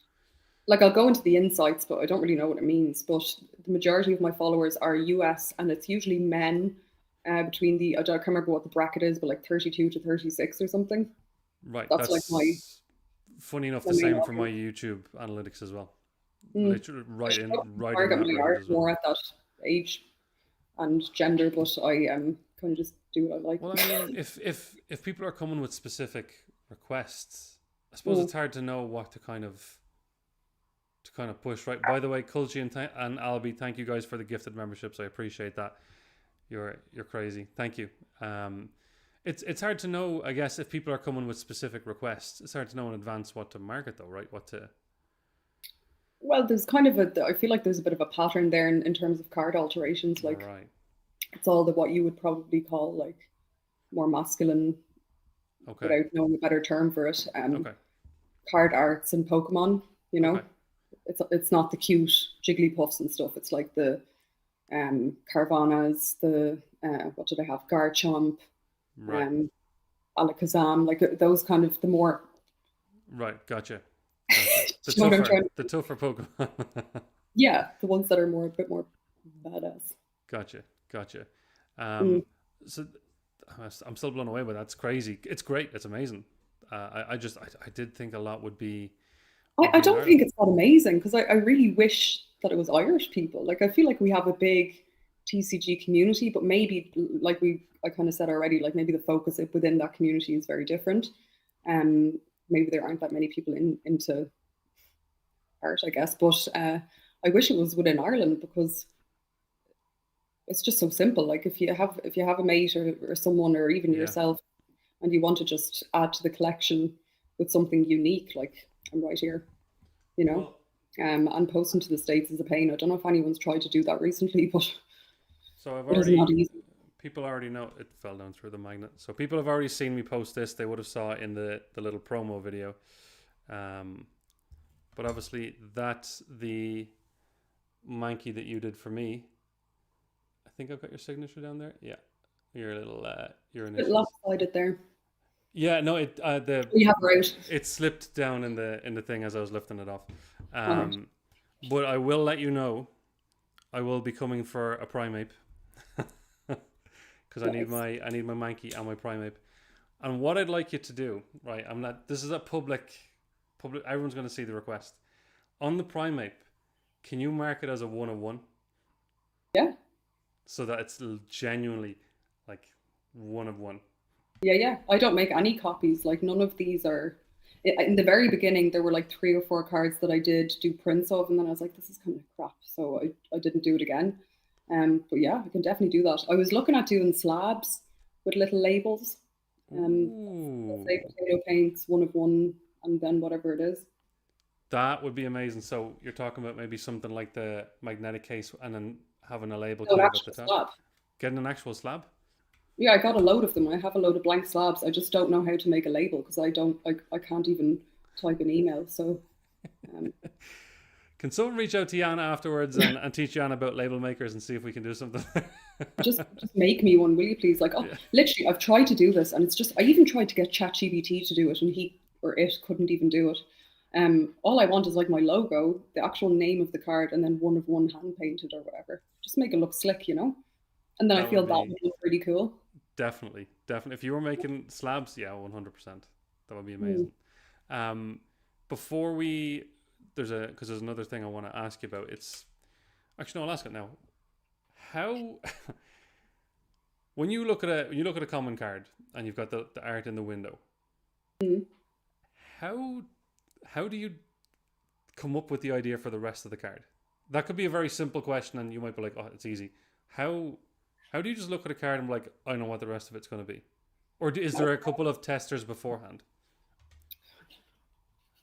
Like I'll go into the insights, but I don't really know what it means. But the majority of my followers are US, and it's usually men between I can't remember what the bracket is, but like 32 to 36 or something. Right. That's like my That's funny enough, the I mean, same for my YouTube analytics as well. mm, Literally I right should in probably right in target that my route art as well. more at that age and gender, but I kind of just do what I like. Well, I mean, if people are coming with specific requests, I suppose Mm. it's hard to know what to kind of push. Right. By the way, Kulchi and Albie, thank you guys for the gifted memberships. I appreciate that. You're crazy. Thank you. It's hard to know, I guess, if people are coming with specific requests. It's hard to know in advance what to market, though, right? What to Well, there's kind of I feel like there's a bit of a pattern there in terms of card alterations. Like right. it's all the what you would probably call like more masculine, Okay. without knowing a better term for it. Okay. Card arts and Pokemon. You know, Okay. it's not the cute Jigglypuffs and stuff. It's like the Carvanas, the what do they have? Garchomp, Right. Alakazam, like those kind of the more. Right. Gotcha. Gotcha. The You know what I'm tougher, trying the tougher Pokemon. Yeah, the ones that are more a bit more badass. Gotcha. Gotcha. Mm. So I'm still blown away by that. It's crazy. It's great. It's amazing. I did think a lot would be I in don't Ireland. think it's that amazing because I really wish that it was Irish people. Like I feel like we have a big TCG community, but maybe like I kind of said already, like maybe the focus within that community is very different. Maybe there aren't that many people into art, I guess. But I wish it was within Ireland because it's just so simple. Like if you have a mate or someone or even Yeah. yourself and you want to just add to the collection with something unique, like I'm right here, you know. Well, And posting to the States is a pain. I don't know if anyone's tried to do that recently, but so it is not easy. people already know it fell down through the magnet. So people have already seen me post this. They would have saw it in the little promo video. But obviously that's the Mankey that you did for me. I think I've got your signature down there. Yeah, your little your A bit initials. lopsided there. Yeah, no, You have her out. it slipped down in the thing as I was lifting it off. All right. But I will let you know. I will be coming for a Primeape because Nice. I need my Mankey and my Primeape. And what I'd like you to do, right? I'm not. This is a public. Everyone's going to see the request on the Primeape. Can you mark it as a 1 of 1? Yeah. So that it's genuinely like 1 of 1. Yeah. I don't make any copies. Like none of these are. In the very beginning, there were like 3 or 4 cards that I did do prints of, and then I was like, this is kind of crap, so I didn't do it again. But yeah, I can definitely do that. I was looking at doing slabs with little labels. Ooh. Say PotatoPaints, 1 of 1, and then whatever it is. That would be amazing. So you're talking about maybe something like the magnetic case and then having a label No, an kind of at the actual top. slab. Getting an actual slab? Yeah, I got a load of them. I have a load of blank slabs. I just don't know how to make a label because I can't even type an email. So Can someone reach out to Jana afterwards and teach Jana about label makers and see if we can do something? just make me one, will you please? Like, Yeah. literally, I've tried to do this, and it's just I even tried to get ChatGPT to do it, and he or it couldn't even do it. All I want is like my logo, the actual name of the card, and then 1 of 1 hand painted or whatever. Just make it look slick, you know. And then I That feel would that be would look really cool. definitely. If you were making slabs, yeah, 100%. That would be amazing. Before we because there's another thing I want to ask you about. It's actually no, I'll ask it now. How when you look at a common card and you've got the art in the window, how do you come up with the idea for the rest of the card? That could be a very simple question, and you might be like, "Oh, it's easy." How do you just look at a card and be like, "I know what the rest of it's going to be," or is there a couple of testers beforehand?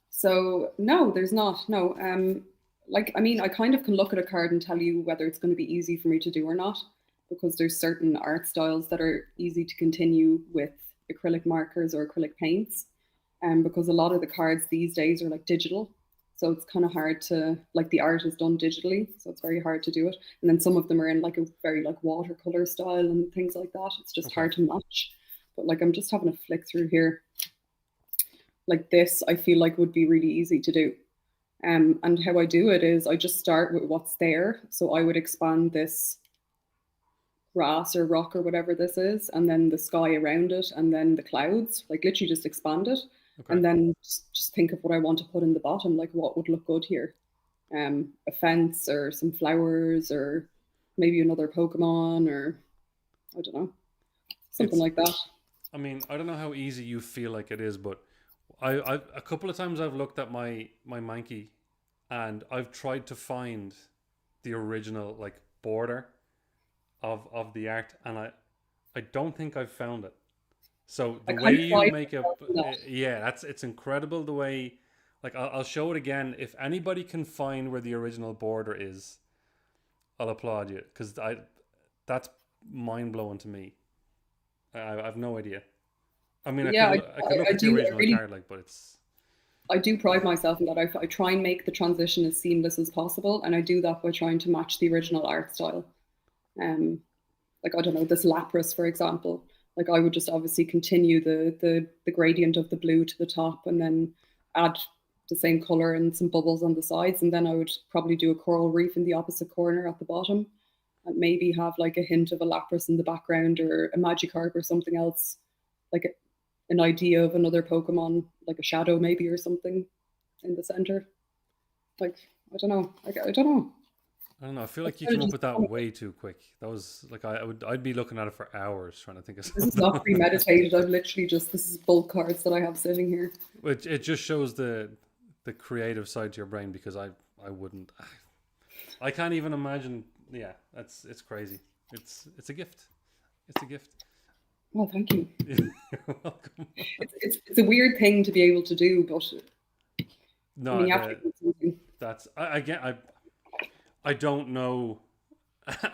So no, there's not. No. Like I mean, I kind of can look at a card and tell you whether it's going to be easy for me to do or not, because there's certain art styles that are easy to continue with acrylic markers or acrylic paints. Because a lot of the cards these days are like digital. So it's kind of hard to, like the art is done digitally. So it's very hard to do it. And then some of them are in like a very like watercolor style and things like that. It's just hard to match. But like I'm just having a flick through here. Like this, I feel like would be really easy to do. And how I do it is I just start with what's there. So I would expand this grass or rock or whatever this is, and then the sky around it, and then the clouds, like literally just expand it. Okay. and then just think of what I want to put in the bottom, like what would look good here. A fence or some flowers or maybe another Pokemon or I don't know, something It's like that. I mean, I don't know how easy you feel like it is, but I a couple of times I've looked at my Mankey and I've tried to find the original like border of the art, and I don't think I've found it. So I the way kind of you pride make myself in that. yeah, that's it's incredible the way. Like I'll show it again. If anybody can find where the original border is, I'll applaud you because I that's mind blowing to me. I've no idea. I mean, Yeah, I could look I at the do. original card, like, but it's I do pride myself in that. I try and make the transition as seamless as possible, and I do that by trying to match the original art style. Um, like I don't know, this lapras, for example. Like I would just obviously continue the gradient of the blue to the top, and then add the same color and some bubbles on the sides, and then I would probably do a coral reef in the opposite corner at the bottom, and maybe have like a hint of a lapras in the background or a Magikarp or something else, like an idea of another Pokemon, like a shadow maybe or something in the center. Like I don't know, I don't know. I don't know. I feel It's like you kind came of up just with that way too quick. That was like I'd be looking at it for hours trying to think of this is not something. premeditated. I've literally just this is bulk cards that I have sitting here. Which it just shows the creative side to your brain because I wouldn't. I can't even imagine. Yeah, that's it's crazy. It's a gift. It's a gift. Well, thank you. You're welcome. It's a weird thing to be able to do, but I mean No, you have to the do something. that's I get I don't know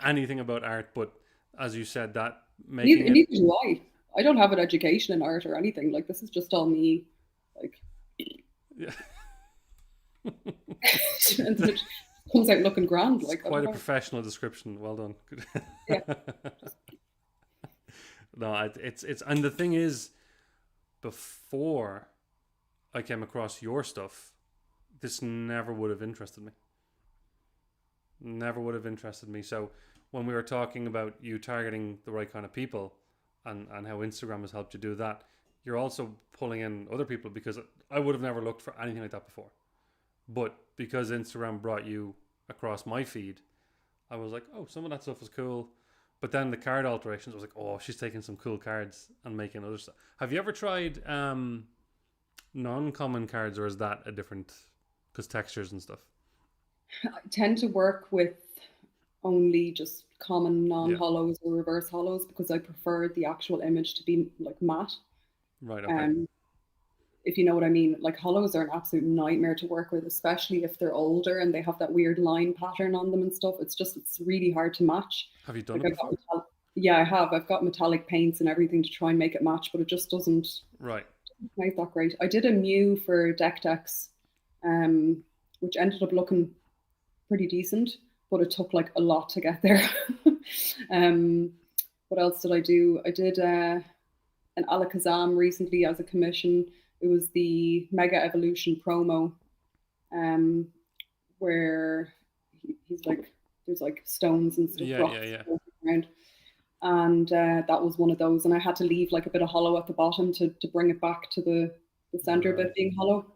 anything about art, but as you said, that making it Neither do I. I don't have an education in art or anything. Like this is just all me. Like yeah. and then it comes out looking grand. It's Like I quite don't a know. professional description. Well done. Yeah. No, it's and the thing is, before I came across your stuff, this never would have interested me. Never would have interested me. So when we were talking about you targeting the right kind of people, and how Instagram has helped you do that, you're also pulling in other people because I would have never looked for anything like that before. But because Instagram brought you across my feed, I was like, oh, some of that stuff was cool. But then the card alterations, I was like, oh, she's taking some cool cards and making other stuff. Have you ever tried non-common cards, or is that a different? Because textures and stuff. I tend to work with only just common Yeah. non-hollows or reverse hollows because I prefer the actual image to be like matte. Right. Okay. Um, if you know what I mean. Like hollows are an absolute nightmare to work with, especially if they're older and they have that weird line pattern on them and stuff. It's really hard to match. Have you done Like it I've got before? yeah, I have. I've got metallic paints and everything to try and make it match, but it just doesn't Right. make that great. I did a Mew for Deck Decks, which ended up looking pretty decent, but it took like a lot to get there. um, what else did I do? I did an Alakazam recently as a commission. It was the Mega Evolution promo, um, where he's like, there's like stones and stuff, Yeah. Yeah. rocks Yeah. around. And that was one of those. And I had to leave like a bit of hollow at the bottom to bring it back to the center Right. bit being hollow.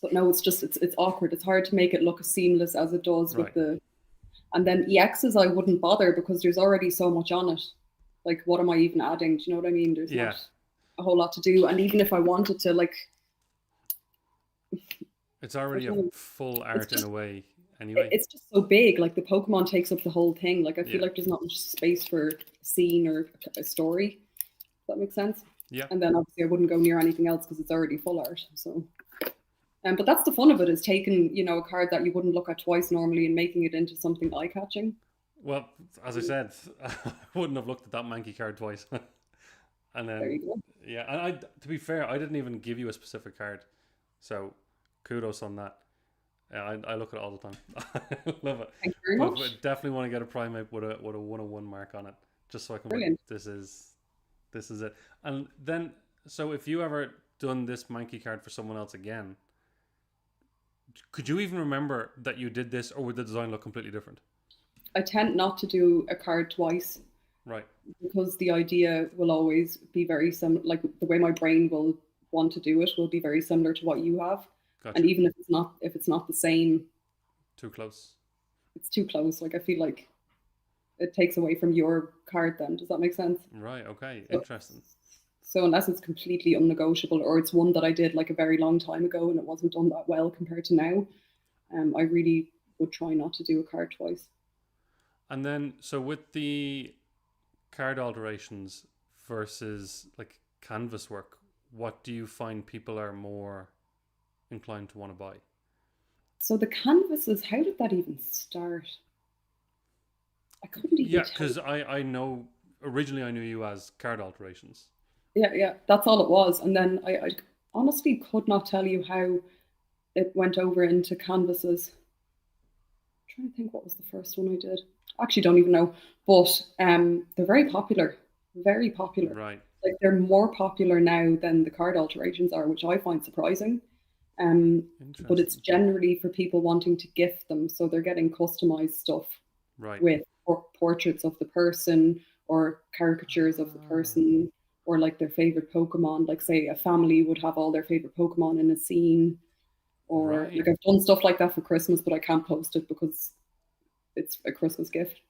But no, it's just it's awkward. It's hard to make it look as seamless as it does with Right. the. And then EXs I wouldn't bother because there's already so much on it. Like, what am I even adding? Do you know what I mean? There's Yeah. not a whole lot to do. And even if I wanted to, like, It's I already don't a know, full it's art in just a way. Anyway. it's just so big. Like the Pokemon takes up the whole thing. Like I feel Yeah. like there's not much space for a scene or a story. Does that make sense? Yeah. And then obviously I wouldn't go near anything else because it's already full art. So, but that's the fun of it, is taking a card that you wouldn't look at twice normally and making it into something eye catching. Well, as I said, I wouldn't have looked at that Mankey card twice. And There then, you go. yeah, and to be fair, I didn't even give you a specific card, so kudos on that. Yeah, I look at it all the time. I love it. Thank you very But much. definitely want to get a primate with a 101 mark on it, just so I can be like, Brilliant. this is it. And then, so if you ever done this Mankey card for someone else again, could you even remember that you did this, or would the design look completely different? I tend not to do a card twice Right. because the idea will always be very similar. Like the way my brain will want to do it will be very similar to what you have. And Gotcha. even if it's not the same, Too close. it's too close. Like I feel like it takes away from your card then. Does that make sense? Right. Okay. So, Interesting. so unless it's completely unnegotiable or it's one that I did like a very long time ago and it wasn't done that well compared to now, I really would try not to do a card twice. And then, so with the card alterations versus like canvas work, what do you find people are more inclined to want to buy? So the canvases, how did that even start? I couldn't even Yeah, tell. because I know originally I knew you as card alterations. Yeah, that's all it was. And then I honestly could not tell you how it went over into canvases. I'm trying to think what was the first one I did. I actually don't even know. But they're very popular. Very popular. Right. Like they're more popular now than the card alterations are, which I find surprising. But it's Interesting. generally for people wanting to gift them. So they're getting customized stuff Right. with portraits of the person or caricatures of the Ah, person or like their favorite Pokemon. Like, say, a family would have all their favorite Pokemon in a scene. Or right. like I've done stuff like that for Christmas, but I can't post it because it's a Christmas gift.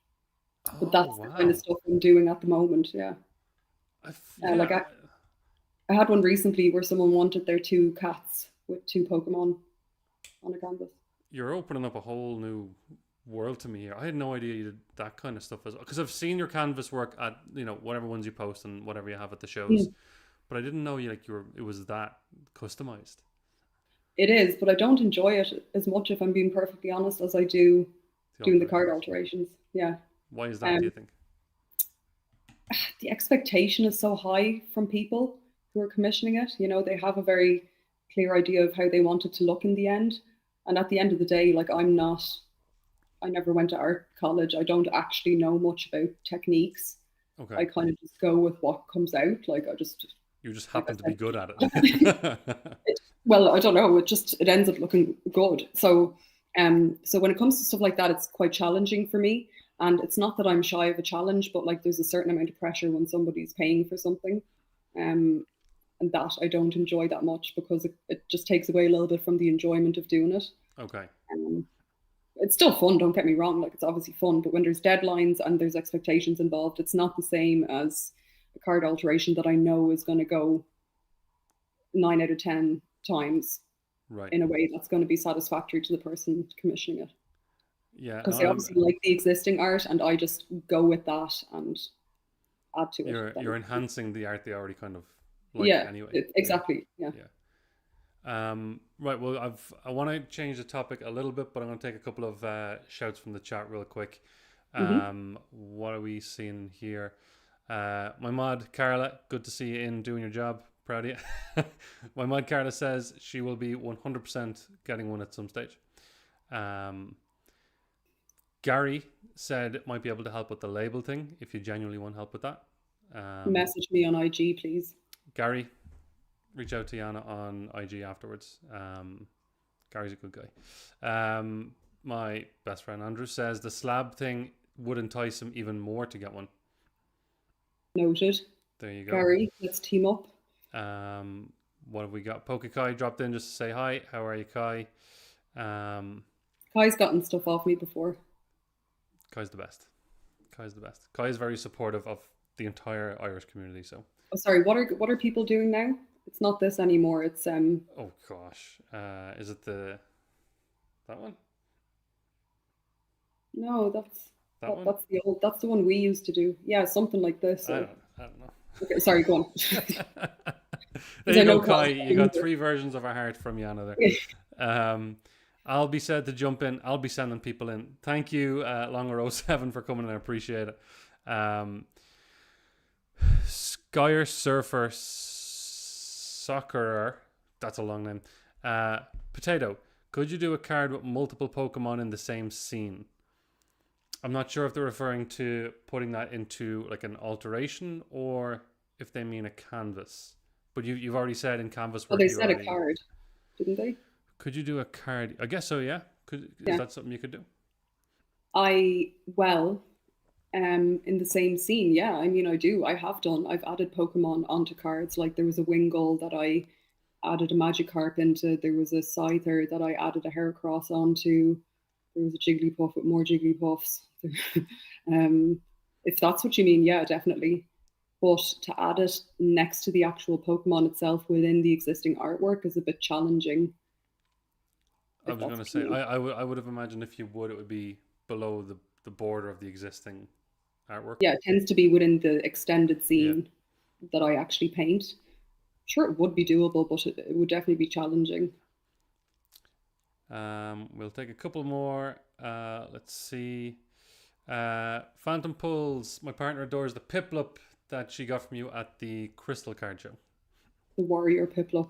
But Oh that's the kind of wow. stuff I'm doing at the moment. Yeah. Like Yeah. I had one recently where someone wanted their two cats with two Pokemon on a canvas. You're opening up a whole new world to me here. I had no idea you did that kind of stuff as well. Because I've seen your canvas work at whatever ones you post and whatever you have at the shows, Mm. but I didn't know you like you were. It was that customized. It is, but I don't enjoy it as much, if I'm being perfectly honest, as I do The doing the card alterations. alterations. Yeah. Why is that? Do you Um, think? the expectation is so high from people who are commissioning it. You know, they have a very clear idea of how they want it to look in the end. And at the end of the day, like I never went to art college. I don't actually know much about techniques. Okay. I kind of just go with what comes out. You just Like I happen to be said, good at just, it. well, I don't know. It ends up looking good. So when it comes to stuff like that, it's quite challenging for me. And it's not that I'm shy of a challenge, but like there's a certain amount of pressure when somebody's paying for something. Um, and that I don't enjoy that much because it just takes away a little bit from the enjoyment of doing it. Okay. Um, it's still fun, don't get me wrong, like it's obviously fun, but when there's deadlines and there's expectations involved, it's not the same as a card alteration that I know is going to go 9 out of 10 times Right. in a way that's going to be satisfactory to the person commissioning it. Yeah. No, Because they obviously like the existing art, and I just go with that and add to it. you're enhancing the art they already kind of like Yeah, anyway. Yeah. exactly. Yeah. Yeah. Right. Well, I want to change the topic a little bit, but I'm going to take a couple of shouts from the chat real quick. Hmm. What are we seeing here? My mod Carla, good to see you in doing your job. Proud of you. My mod Carla says she will be 100% getting one at some stage. Um, Gary said it might be able to help with the label thing if you genuinely want help with that. Message me on IG, please. Gary, reach out to Jana on IG afterwards. Gary's a good guy. My best friend Andrew says the slab thing would entice him even more to get one. Noted. There you go. Gary, let's team up. What have we got? Pokekai dropped in just to say hi. How are you, Kai? Kai's gotten stuff off me before. Kai's the best. Kai's the best. Kai is very supportive of the entire Irish community. So, Oh, sorry. What are people doing now? It's not this anymore. It's oh gosh, is it that one? no, That one? that's that's the one we used to do. Yeah, something like this. I don't know. Okay, sorry, go on. There Because I you go, know Kai. Kai's You got three versions of our heart from Jana there. I'll be said to jump in. I'll be sending people in. Thank you, Longer07, for coming in. I appreciate it. Skyer Surfer Soccerer. That's a long name. Potato. Could you do a card with multiple Pokemon in the same scene? I'm not sure if they're referring to putting that into like an alteration or if they mean a canvas. But you've already said in canvas Well, work they you said a already. card, didn't they? Could you do a card? I guess so. Yeah. Is Yeah. that something you could do? Well, in the same scene, yeah. I mean, I do. I have done. I've added Pokemon onto cards. Like there was a Wingull that I added a Magikarp into. There was a Scyther that I added a Heracross onto. There was a Jigglypuff with more Jigglypuffs. If that's what you mean, yeah, definitely. But to add it next to the actual Pokemon itself within the existing artwork is a bit challenging. I was going to say, I would have imagined if you would, it would be below the border of the existing artwork. Yeah, it tends to be within the extended scene that I actually paint. Sure, it would be doable, but it would definitely be challenging. We'll take a couple more. Let's see. Phantom Pulls. My partner adores the Piplup that she got from you at the Crystal Card Show. The Warrior Piplup.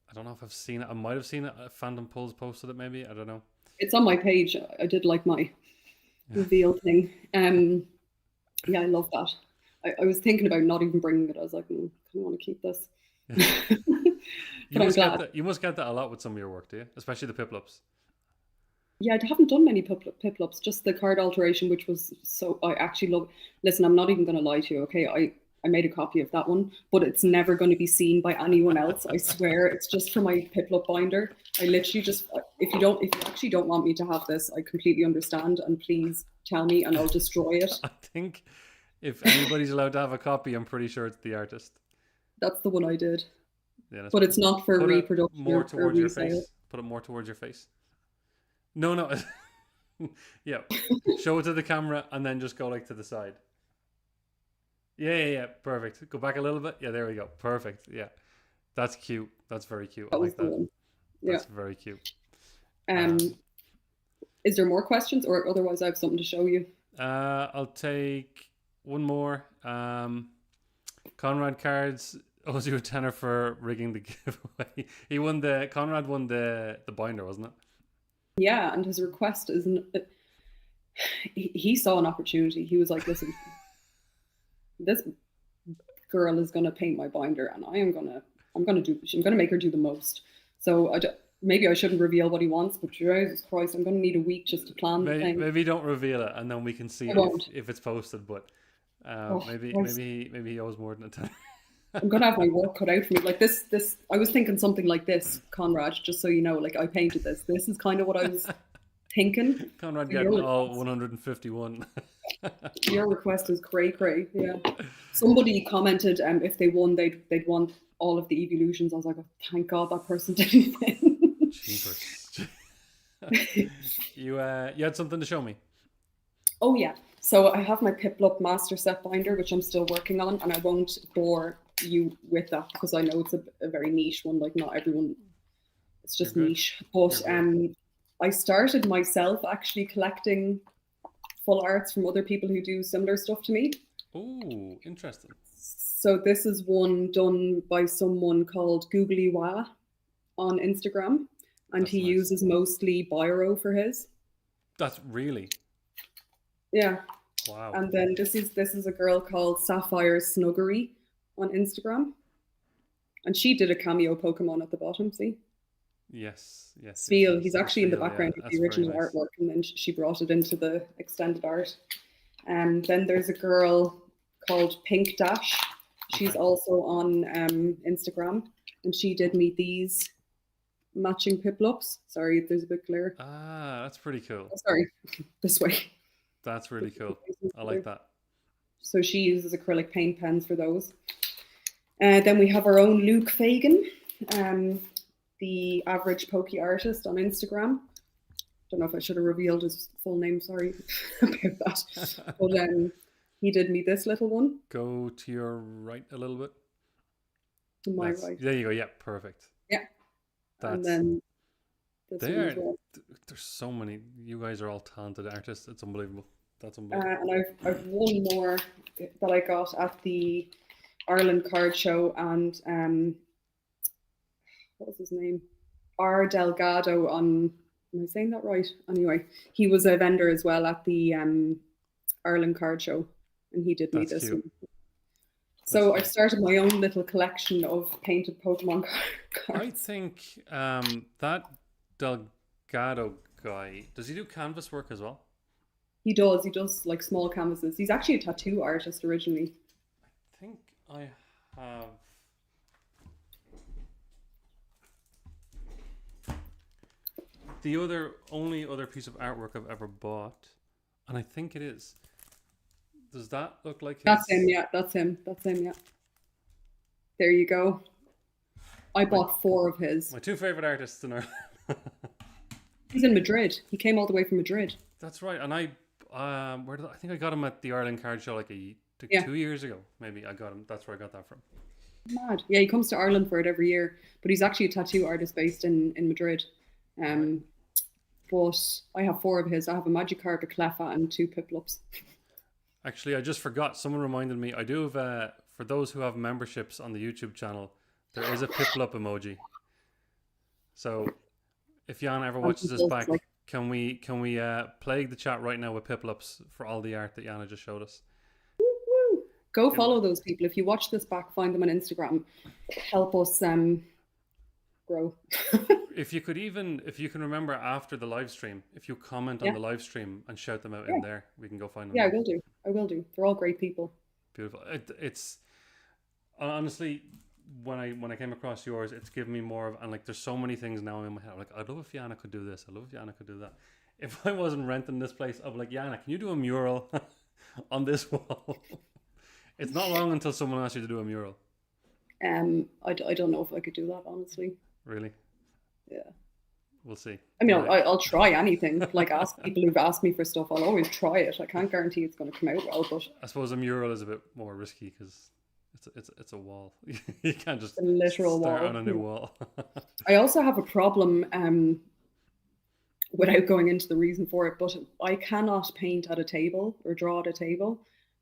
I don't know if I've seen it. I might have seen it. Phantom Pulls posted it, maybe. I don't know. It's on my page. I did like my reveal thing. Yeah, I love that. I was thinking about not even bringing it. I was like, I kind of want to keep this. You must get that a lot with some of your work, do you? Especially the Piplups. Yeah, I haven't done many Piplups, just the card alteration, which was so, I actually love. Listen, I'm not even going to lie to you, okay? I made a copy of that one, but it's never going to be seen by anyone else. I swear, it's just for my Piplup binder. I literally just, if you actually don't want me to have this, I completely understand, and please tell me, and I'll destroy it. I think if anybody's allowed to have a copy, I'm pretty sure it's the artist. That's the one I did. Yeah, but it's not for reproduction. More towards your face. Put it more towards your face. No. Yeah. Show it to the camera and then just go like to the side. Yeah. Perfect. Go back a little bit. Yeah, there we go. Perfect. Yeah. That's cute. That's very cute. I like that. That's very cute. Is there more questions, or otherwise I have something to show you? I'll take one more. Conrad Cards owes you a tenner for rigging the giveaway. Conrad won the binder, wasn't it? Yeah, and his request isn't. He saw an opportunity. He was like, "Listen, this girl is gonna paint my binder, and I'm gonna make her do the most." So maybe I shouldn't reveal what he wants, but Jesus Christ, I'm gonna need a week just to plan the thing. Maybe don't reveal it, and then we can see if it's posted. But maybe he owes more than a tenner. I'm gonna have my work cut out for me. Like this. I was thinking something like this, Conrad. Just so you know, like I painted this. This is kind of what I was thinking. Conrad getting all 151. Your request is cray. Yeah. Somebody commented, if they won, they'd want all of the evolutions. I was like, oh, thank God that person didn't win. Jeepers. You had something to show me. Oh yeah. So I have my Piplup Master Set binder, which I'm still working on, and I won't bore you with that because I know it's a very niche one. Like not everyone, it's just niche. But I started myself actually collecting full arts from other people who do similar stuff to me. Oh, interesting. So this is one done by someone called Googly Wah on Instagram, and he uses mostly biro for his. That's really. Yeah. Wow. And then this is a girl called Sapphire Snuggery on Instagram, and she did a cameo Pokemon at the bottom. See? Yes. Spiel. He's actually in the background of the original artwork, and then she brought it into the extended art. And then there's a girl called Pink Dash. She's also on Instagram, and she did me these matching Piplups. Sorry, there's a bit glare. Ah, that's pretty cool. Oh, sorry, this way. That's really cool. I like that. So she uses acrylic paint pens for those. Then we have our own Luke Fagan, the average pokey artist on Instagram. Don't know if I should have revealed his full name. Sorry about that. But he did me this little one. Go to your right a little bit. To my right. There you go. Yeah, perfect. Yeah. And then there's so many. You guys are all talented artists. It's unbelievable. That's unbelievable. And I've one more that I got at the Ireland Card Show, and what was his name? R. Delgado on. Am I saying that right? Anyway, he was a vendor as well at the Ireland Card Show, and he did me this one. So I've started my own little collection of painted Pokemon cards. I think that Delgado guy, does he do canvas work as well? He does like small canvases. He's actually a tattoo artist originally. I think I have. The only other piece of artwork I've ever bought, and I think it is. Does that look like his? That's him, yeah. That's him. That's him, yeah. There you go. I My, bought 4 of his. my two favorite artists in Ireland. He's in Madrid. He came all the way from Madrid. That's right, and I think I got him at the Ireland Card Show like Yeah. 2 years ago. Maybe I got him. That's where I got that from. Mad. Yeah, he comes to Ireland for it every year, but he's actually a tattoo artist based in Madrid. Right. But I have 4 of his. I have a Magikarp, a Cleffa, and 2 Piplups. Actually, I just forgot. Someone reminded me. I do have for those who have memberships on the YouTube channel, there is a Piplup emoji. So if Jana ever watches this back, can we plague the chat right now with Piplups for all the art that Jana just showed us? Woo! Go follow those people. If you watch this back, find them on Instagram. Help us grow. If you can remember after the live stream, if you comment on the live stream and shout them out in there, we can go find them. Yeah, I will do. They're all great people. Beautiful. It's honestly, when I came across yours, it's given me more of, and like there's so many things now in my head. Like, I'd love if Jana could do this. I'd love if Jana could do that. If I wasn't renting this place, I'd be like, Jana, can you do a mural on this wall? It's not long until someone asks you to do a mural. I don't know if I could do that, honestly. Really? Yeah. We'll see. I mean, I'll try anything. Like, ask people who've asked me for stuff. I'll always try it. I can't guarantee it's going to come out well, but I suppose a mural is a bit more risky because it's a wall. You can't just a literal start wall on a new wall. I also have a problem without going into the reason for it, but I cannot paint at a table or draw at a table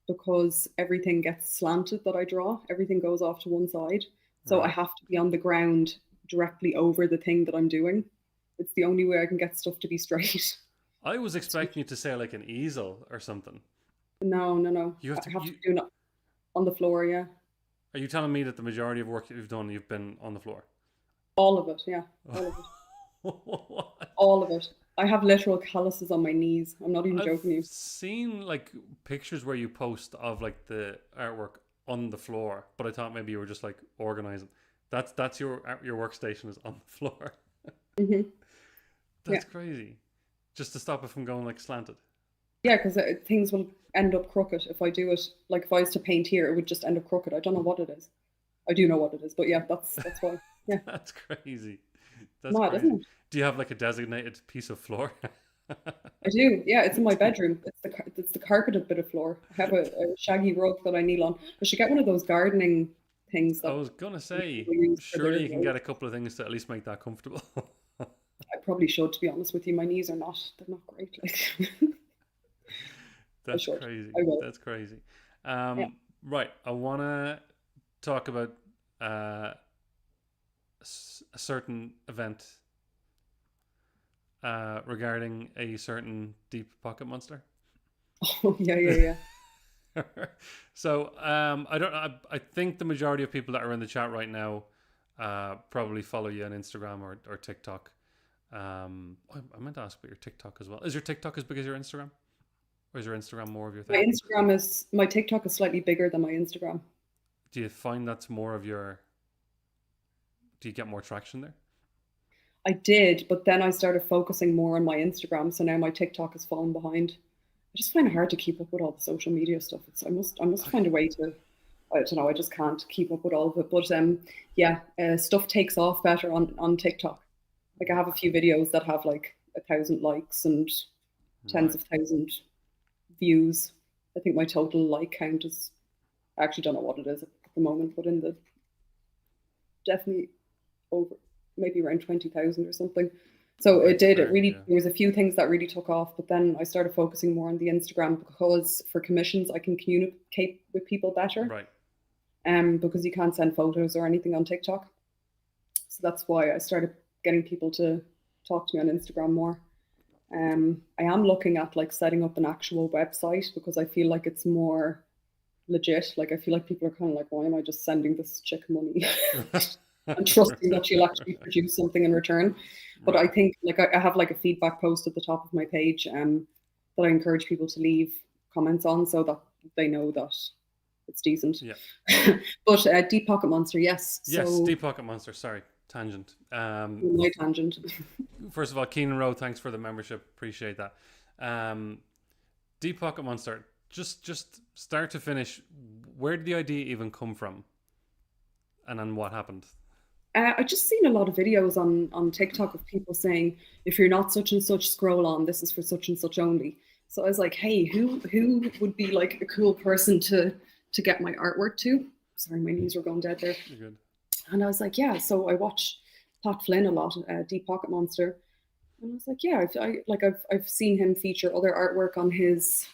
because everything gets slanted that I draw. Everything goes off to one side. So Right. I have to be on the ground directly over the thing that I'm doing. It's the only way I can get stuff to be straight. I was expecting you to say like an easel or something. No. You have I have to. to do it on the floor, yeah. Are you telling me that the majority of work that you've done, you've been on the floor? All of it, yeah. All of it. What? All of it. I have literal calluses on my knees. I'm not even joking you. I've seen like pictures where you post of like the artwork on the floor, but I thought maybe you were just like organizing. That's your workstation is on the floor. Mm-hmm. That's crazy. Just to stop it from going like slanted. Yeah, because things will end up crooked if I do it. Like if I was to paint here, it would just end up crooked. I don't know what it is. I do know what it is, but yeah, that's why. Yeah, That's crazy. That's mad, crazy. isn't it? Do you have like a designated piece of floor? I do. Yeah, it's in my bedroom. It's the carpeted bit of floor. I have a shaggy rug that I kneel on. I should get one of those gardening things. I was gonna say, people use for surely their you can get a couple of things to at least make that comfortable. I probably should, to be honest with you. My knees are not. They're not great. Like. That's should. crazy. I will. That's crazy. Yeah. Right. I want to talk about a certain event regarding a certain deep pocket monster. Oh yeah. So I think the majority of people that are in the chat right now probably follow you on Instagram or TikTok. I meant to ask about your TikTok as well. Is your TikTok as big as your Instagram? Or is your Instagram more of your thing? My TikTok is slightly bigger than my Instagram. Do you find that's more of your... Do you get more traction there? I did, but then I started focusing more on my Instagram, so now my TikTok has fallen behind. I just find it hard to keep up with all the social media stuff. I must find a way to. I don't know. I just can't keep up with all of it. But stuff takes off better on TikTok. Like I have a few videos that have like 1,000 likes and tens of thousands views. I think my total like count is. I actually don't know what it is at the moment, but in the definitely over maybe around 20,000 or something. So it did. It really there was a few things that really took off, but then I started focusing more on the Instagram because for commissions I can communicate with people better. Right. Because you can't send photos or anything on TikTok. So that's why I started getting people to talk to me on Instagram more. I am looking at like setting up an actual website because I feel like it's more legit. Like I feel like people are kind of like, why am I just sending this chick money and trusting that she'll actually produce something in return? But I think like I have like a feedback post at the top of my page that I encourage people to leave comments on so that they know that it's decent. Yeah. But Deep Pocket Monster, yes. Yes, so, Deep Pocket Monster. Sorry. tangent. My tangent. First of all, Keenan Rowe, thanks for the membership. Appreciate that. Deep Pocket Monster, just start to finish, where did the idea even come from? And then what happened? I just seen a lot of videos on TikTok of people saying, if you're not such and such, scroll on. This is for such and such only. So I was like, hey, who would be like a cool person to get my artwork to? Sorry, my knees were going dead there. You're good. And I was like, yeah. So I watch Pat Flynn a lot, Deep Pocket Monster, and I was like, yeah, I've seen him feature other artwork on his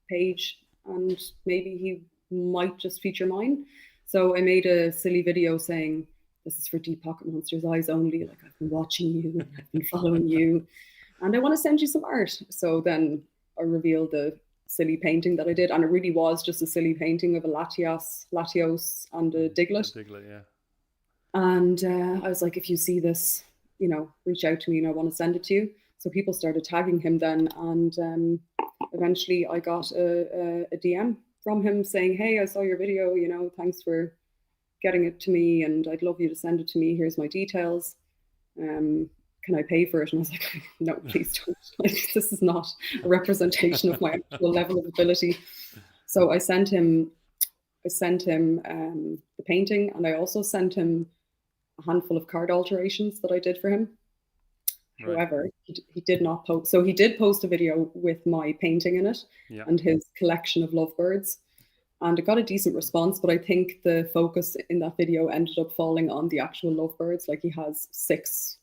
page, and maybe he might just feature mine. So I made a silly video saying, this is for Deep Pocket Monster's eyes only. Like, I've been watching you, and I've been following you, and I want to send you some art. So then I revealed the silly painting that I did, and it really was just a silly painting of a Latios, and a Diglett. Diglett, yeah. And I was like, if you see this, reach out to me, and I want to send it to you. So people started tagging him then, and eventually I got a DM from him saying, hey, I saw your video, thanks for getting it to me, and I'd love you to send it to me. Here's my details. Can I pay for it? And I was like, no, please don't. Like, this is not a representation of my actual level of ability. So I sent him the painting, and I also sent him a handful of card alterations that I did for him. Right. However, he did not post. So he did post a video with my painting in it, yeah, and his collection of lovebirds. And it got a decent response, but I think the focus in that video ended up falling on the actual lovebirds. Like, he has 6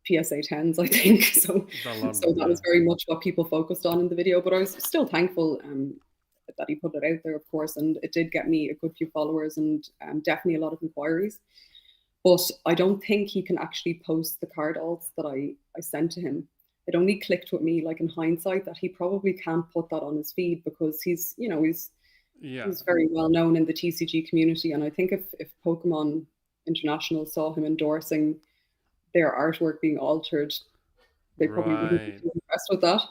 PSA 10s, I think. So that was very much what people focused on in the video. But I was still thankful that he put it out there, of course. And it did get me a good few followers, and definitely a lot of inquiries. But I don't think he can actually post the card alts that I sent to him. It only clicked with me, like, in hindsight, that he probably can't put that on his feed, because he's very well known in the TCG community. And I think if Pokemon International saw him endorsing their artwork being altered, they probably wouldn't be too impressed with that.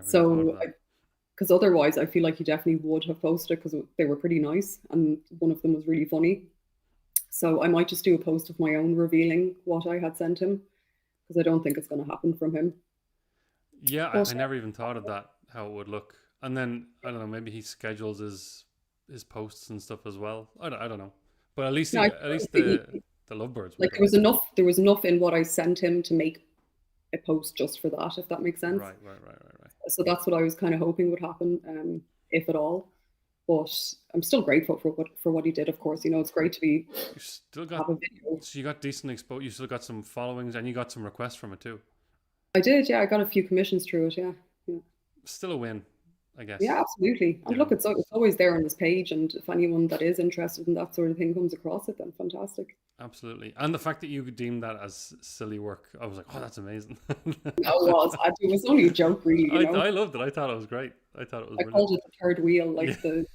So, because otherwise I feel like he definitely would have posted it, because they were pretty nice, and one of them was really funny. So I might just do a post of my own revealing what I had sent him, because I don't think it's going to happen from him. Yeah, I never even thought of that, how it would look. And then, I don't know, maybe he schedules his posts and stuff as well. I don't know. But at least the lovebirds. Like, there was enough in what I sent him to make a post just for that, if that makes sense. Right. So that's what I was kind of hoping would happen, if at all. But I'm still grateful for what he did, of course. It's great to be. You still got have a video. So you got decent exposure. You still got some followings, and you got some requests from it too. I did, yeah. I got a few commissions through it, yeah. Still a win, I guess. Yeah, absolutely. And look, it's always there on this page, and if anyone that is interested in that sort of thing comes across it, then fantastic. Absolutely. And the fact that you deemed that as silly work, I was like, oh, that's amazing. It was only a joke, really. I loved it. I thought it was great. I called it the third wheel, like the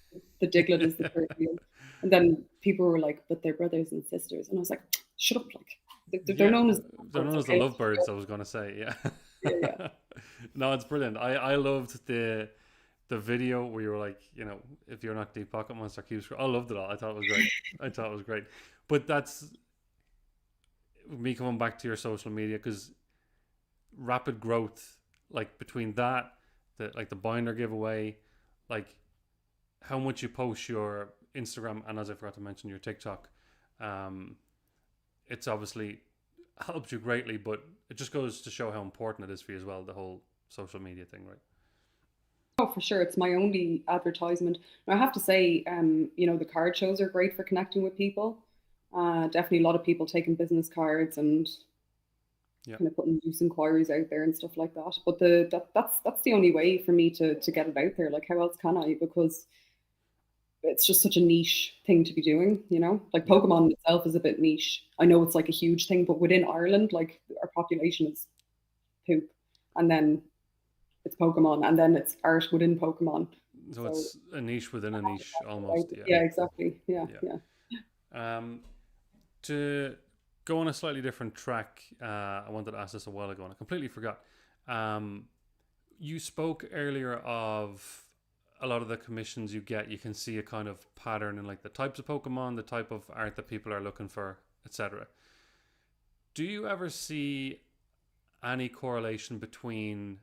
Diglett is the third wheel. And then people were like, but they're brothers and sisters. And I was like, shut up, like. They're known as the lovebirds, I was going to say, yeah. Yeah. No, it's brilliant. I loved the video where you were like, if you're not Deep Pocket Monster, keep scrolling. I loved it all. I thought it was great. But that's me coming back to your social media, because rapid growth, like, between that, the binder giveaway, like, how much you post your Instagram, and as I forgot to mention, your TikTok, it's obviously helped you greatly, but it just goes to show how important it is for you as well, the whole social media thing, right? Oh, for sure. It's my only advertisement. And I have to say, the card shows are great for connecting with people. Definitely a lot of people taking business cards and kind of putting loose inquiries out there and stuff like that. But that's the only way for me to get it out there. Like, how else can I? Because it's just such a niche thing to be doing, like Pokemon itself is a bit niche. I know it's like a huge thing, but within Ireland, like, our population is poop, and then it's Pokemon, and then it's art within Pokemon. So it's a niche within a niche, almost. Yeah, exactly. Yeah. To go on a slightly different track, I wanted to ask this a while ago, and I completely forgot. You spoke earlier of a lot of the commissions you get. You can see a kind of pattern in, like, the types of Pokemon, the type of art that people are looking for, etc. Do you ever see any correlation between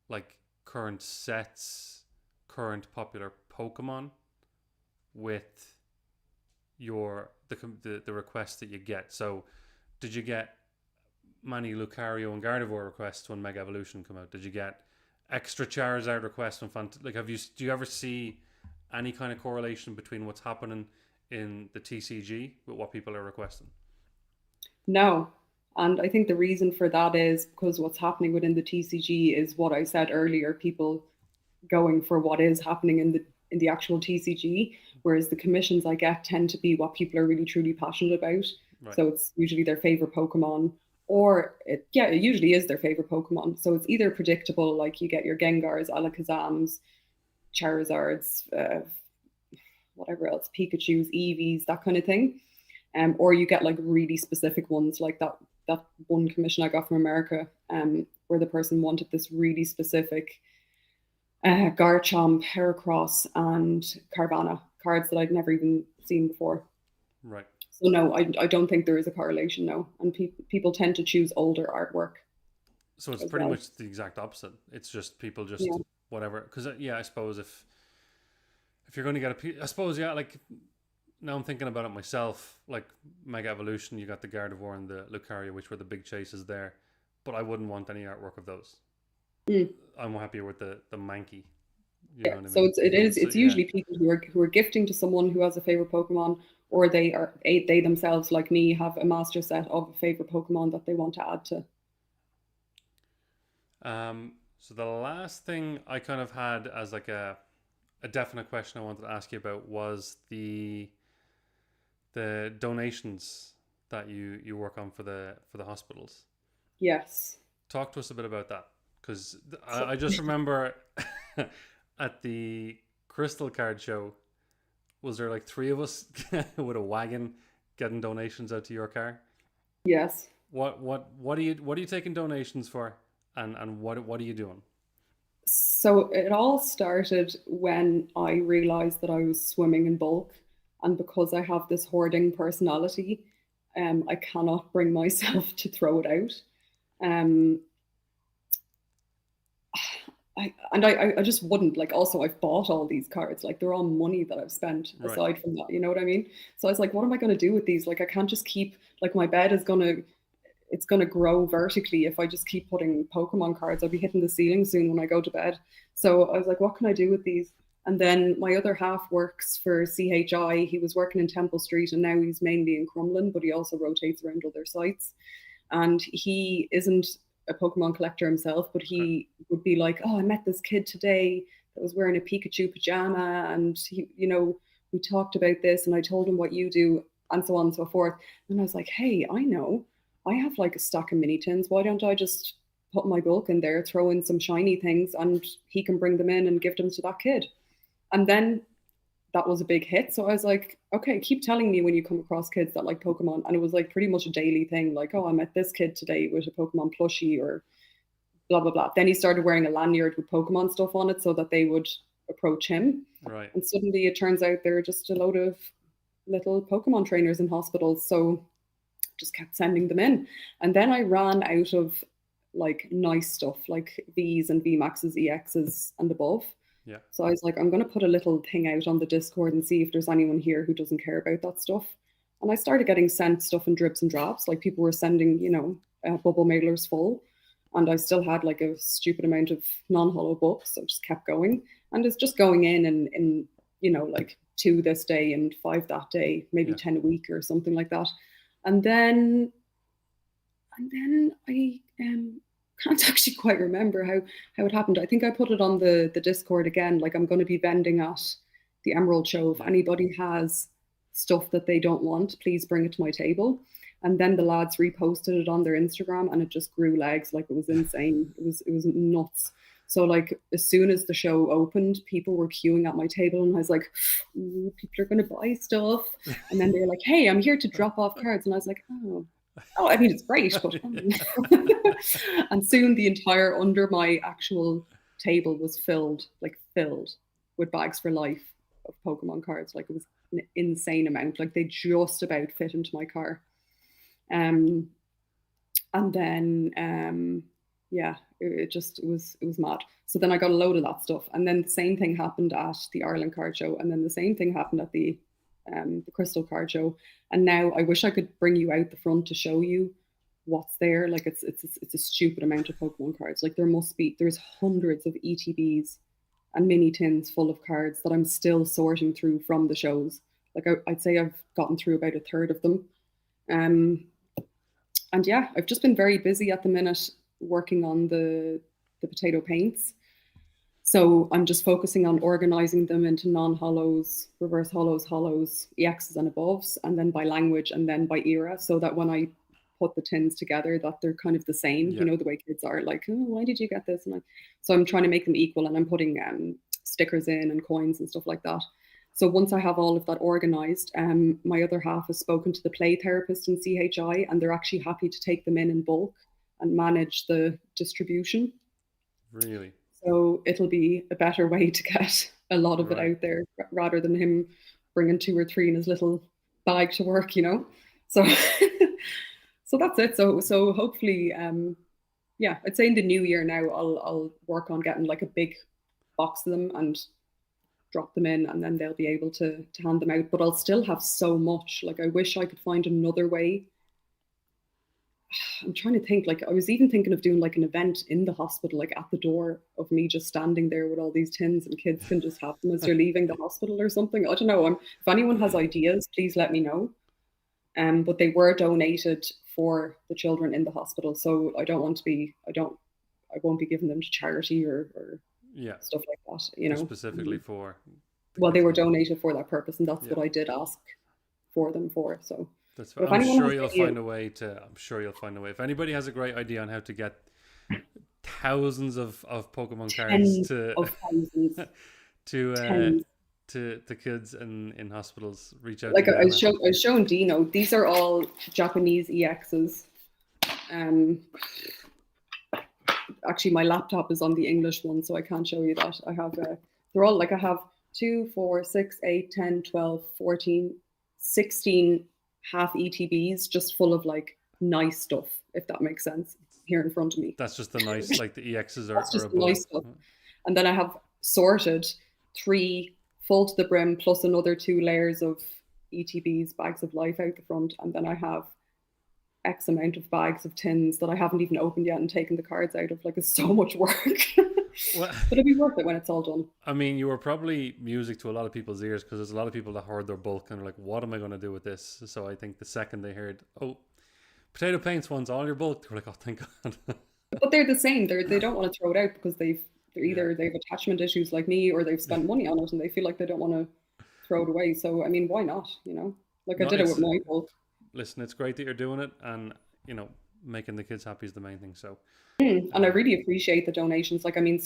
like current sets, current popular Pokemon with the requests that you get? So, did you get many Lucario and Gardevoir requests when Mega Evolution come out? Did you get extra Charizard requests when do you ever see any kind of correlation between what's happening in the TCG with what people are requesting? No. And I think the reason for that is because what's happening within the TCG is what I said earlier, people going for what is happening in the actual TCG, whereas the commissions I get tend to be what people are really truly passionate about. Right. So it's usually their favorite Pokemon, or it usually is their favorite Pokemon. So it's either predictable, like you get your Gengars, Alakazams, Charizards, whatever else, Pikachu's, Eevees, that kind of thing. Or you get like really specific ones, like that one commission I got from America, where the person wanted this really specific Garchomp, Heracross, and Carvana cards that I'd never even seen before. Right. So no, I don't think there is a correlation. No, and people tend to choose older artwork. So it's pretty much the exact opposite. It's just people just whatever. Because I suppose if you're going to get I suppose like now I'm thinking about it myself. Like Mega Evolution, you got the Gardevoir and the Lucario, which were the big chases there. But I wouldn't want any artwork of those. I'm happier with the Mankey. You know what I mean? So it's usually people who are gifting to someone who has a favorite Pokemon, or they themselves, like me, have a master set of a favorite Pokemon that they want to add to. So the last thing I kind of had as like a definite question I wanted to ask you about was the donations that you work on for the hospitals. Yes. Talk to us a bit about that, because I just remember at the Crystal Card show, was there like 3 of us with a wagon getting donations out to your car? Yes. What are you taking donations for, and what are you doing? So it all started when I realized that I was swimming in bulk, and because I have this hoarding personality, I cannot bring myself to throw it out. I just wouldn't. Like, also I've bought all these cards, like they're all money that I've spent aside from that, you know what I mean? So I was like, what am I going to do with these? Like, I can't just keep, like, my bed is it's going to grow vertically if I just keep putting Pokemon cards. I'll be hitting the ceiling soon when I go to bed. So I was like, what can I do with these? And then my other half works for CHI. He was working in Temple Street and now he's mainly in Crumlin, but he also rotates around other sites. And he isn't a Pokemon collector himself, but he would be like, oh, I met this kid today that was wearing a Pikachu pajama, and he, we talked about this, and I told him what you do, and so on and so forth. And I was like, hey, I know, I have like a stack of mini tins. Why don't I just put my bulk in there, throw in some shiny things, and he can bring them in and give them to that kid? And then that was a big hit. So I was like, okay, keep telling me when you come across kids that like Pokemon. And it was like pretty much a daily thing. Like, oh, I met this kid today with a Pokemon plushie or blah, blah, blah. Then he started wearing a lanyard with Pokemon stuff on it so that they would approach him. Right. And suddenly it turns out they're just a load of little Pokemon trainers in hospitals. So just kept sending them in. And then I ran out of like nice stuff like V's and VMAXs, EXs and above. Yeah. So I was like, I'm going to put a little thing out on the Discord and see if there's anyone here who doesn't care about that stuff. And I started getting sent stuff in dribs and drabs. Like, people were sending, bubble mailers full. And I still had like a stupid amount of non-hollow books. So I just kept going. And it's just going in like 2 this day and 5 that day, maybe 10 a week or something like that. And then I can't actually quite remember how it happened. I think I put it on the Discord again, like, I'm going to be vending at the Emerald Show. If anybody has stuff that they don't want, please bring it to my table. And then the lads reposted it on their Instagram and it just grew legs. Like, it was insane. It was nuts. So like, as soon as the show opened, people were queuing at my table and I was like, people are going to buy stuff. And then they were like, hey, I'm here to drop off cards. And I was like, I mean, it's great, but and soon the entire under my actual table was filled with bags for life of Pokemon cards. Like, it was an insane amount. Like, they just about fit into my car. And then yeah, it was mad. So then I got a load of that stuff, and then the same thing happened at the Ireland card show, and then the same thing happened at the Crystal card show. And now I wish I could bring you out the front to show you what's there. Like it's a stupid amount of Pokemon cards. Like there's hundreds of ETBs and mini tins full of cards that I'm still sorting through from the shows. Like I'd say I've gotten through about a third of them. Um, and yeah, I've just been very busy at the minute working on the potato paints. So I'm just focusing on organizing them into non-hollows, reverse hollows, hollows, EXs and aboves, and then by language and then by era, so that when I put the tins together, that they're kind of the same. Yeah. You know, the way kids are like, oh, why did you get this? And so I'm trying to make them equal, and I'm putting stickers in and coins and stuff like that. So once I have all of that organized, my other half has spoken to the play therapist in CHI, and they're actually happy to take them in bulk and manage the distribution. Really? So it'll be a better way to get a lot of Right. it out there rather than him bringing 2 or 3 in his little bag to work, you know? So, so that's it. So hopefully, yeah, I'd say in the new year now, I'll work on getting like a big box of them and drop them in, and then they'll be able to hand them out. But I'll still have so much. Like I wish I could find another way. I'm trying to think, like I was even thinking of doing like an event in the hospital, like at the door of me just standing there with all these tins, and kids can just have them as they're leaving the hospital or something. I don't know. If anyone has ideas, please let me know. But they were donated for the children in the hospital, so I won't be giving them to charity or Yeah. stuff like that, you know. Specifically for. Well, they were donated for that purpose, and that's Yeah. what I did ask for them for. So That's But if I'm anyone sure has you'll ideas- find a way to. I'm sure you'll find a way. If anybody has a great idea on how to get thousands of Pokemon cards tens to of thousands, to tens. to kids in hospitals, reach out Like to I was, Jana. I was showing Dino. These are all Japanese EXs. Actually, my laptop is on the English one, so I can't show you that. I have they're all like I have 2, 4, 6, 8, 10, 12, 14, 16 half ETBs just full of like nice stuff, if that makes sense, here in front of me. That's just the nice, like the EXs are, That's are just above. nice stuff. And then I have sorted 3 full to the brim plus another 2 layers of ETBs, bags of life out the front. And then I have X amount of bags of tins that I haven't even opened yet and taken the cards out of. Like, it's so much work. Well, but it'll be worth it when it's all done. I mean, you were probably music to a lot of people's ears, because there's a lot of people that hoard their bulk and are like, what am I going to do with this? So I think the second they heard, oh, PotatoPaints wants all your bulk, they were like, oh, thank God. But they're the same. They don't want to throw it out because they've attachment issues like me, or they've spent money on it and they feel like they don't want to throw it away. So I mean, why not? You know, like I did it with my bulk. Listen, it's great that you're doing it, and you know, making the kids happy is the main thing. So and I really appreciate the donations. Like, I mean,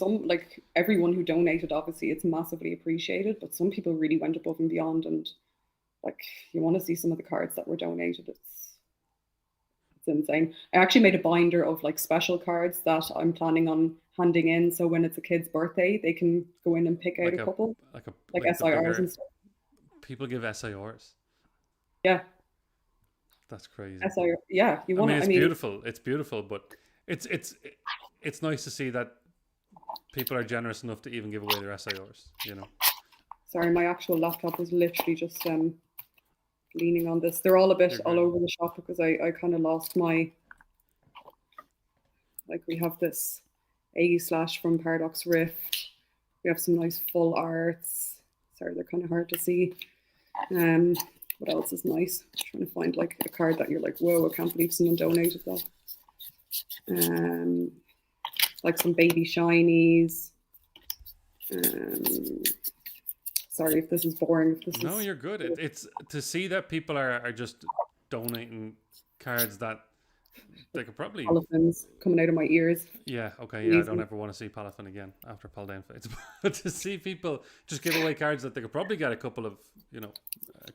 everyone who donated, obviously it's massively appreciated, but some people really went above and beyond, and like, you want to see some of the cards that were donated. It's insane. I actually made a binder of like special cards that I'm planning on handing in, so when it's a kid's birthday, they can go in and pick out a couple, like SIRs and stuff. People give SIRs. Yeah. That's crazy. SIR, yeah. You want? It's beautiful. It's beautiful, but it's nice to see that people are generous enough to even give away their SIRs. You know. Sorry, my actual laptop is literally just leaning on this. They're all a bit all over the shop because I kind of lost my. Like, we have this A/ from Paradox Rift. We have some nice full arts. Sorry, they're kind of hard to see. What else is nice? I'm trying to find like a card that you're like, whoa, I can't believe someone donated that. Like some baby shinies. Sorry if this is boring. No, you're good. It's to see that people are just donating cards that they could probably. Palafins coming out of my ears. Yeah, okay, yeah, I don't ever want to see Palafin again after Paul Down fades. But to see people just give away cards that they could probably get a couple of, you know,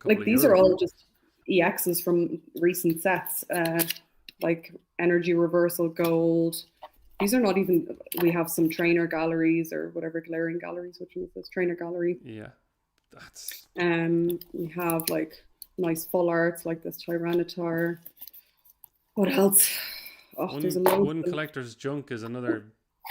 like these are all just EXs from recent sets, like Energy Reversal Gold. These are not even. We have some trainer galleries or whatever, glaring galleries. Which one is this? Trainer gallery. Yeah, that's. We have like nice full arts like this Tyranitar. What else? Oh, there's a One load of one them. collector's junk is another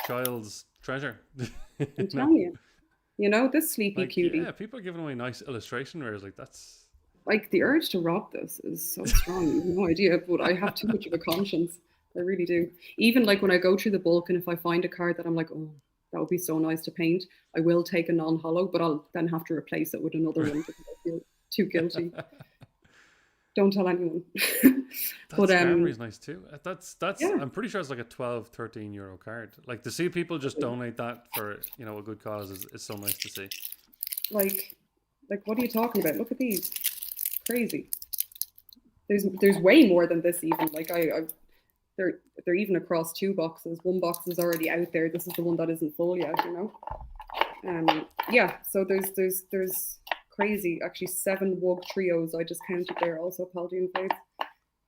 child's treasure. I'm You know, telling you. This sleepy like yeah, cutie. people are giving away nice illustration rares. Like that's Like the urge to rob this is so strong. You have no idea, but I have too much of a conscience. I really do. Even like when I go through the bulk and if I find a card that I'm like, oh, that would be so nice to paint, I will take a non-hollow, but I'll then have to replace it with another one because I feel too guilty. Don't tell anyone. that But Skarmory's nice too. That's yeah, I'm pretty sure it's like a 12, 13 euro card. Like to see people just donate that for a good cause is so nice to see. like what are you talking about? Look at these. Crazy. There's way more than this even. Like I they're even across two boxes. One box is already out there. This is the one that isn't full yet. Yeah, so there's crazy actually 7 Wug trios I just counted there. Also Paldean Faith.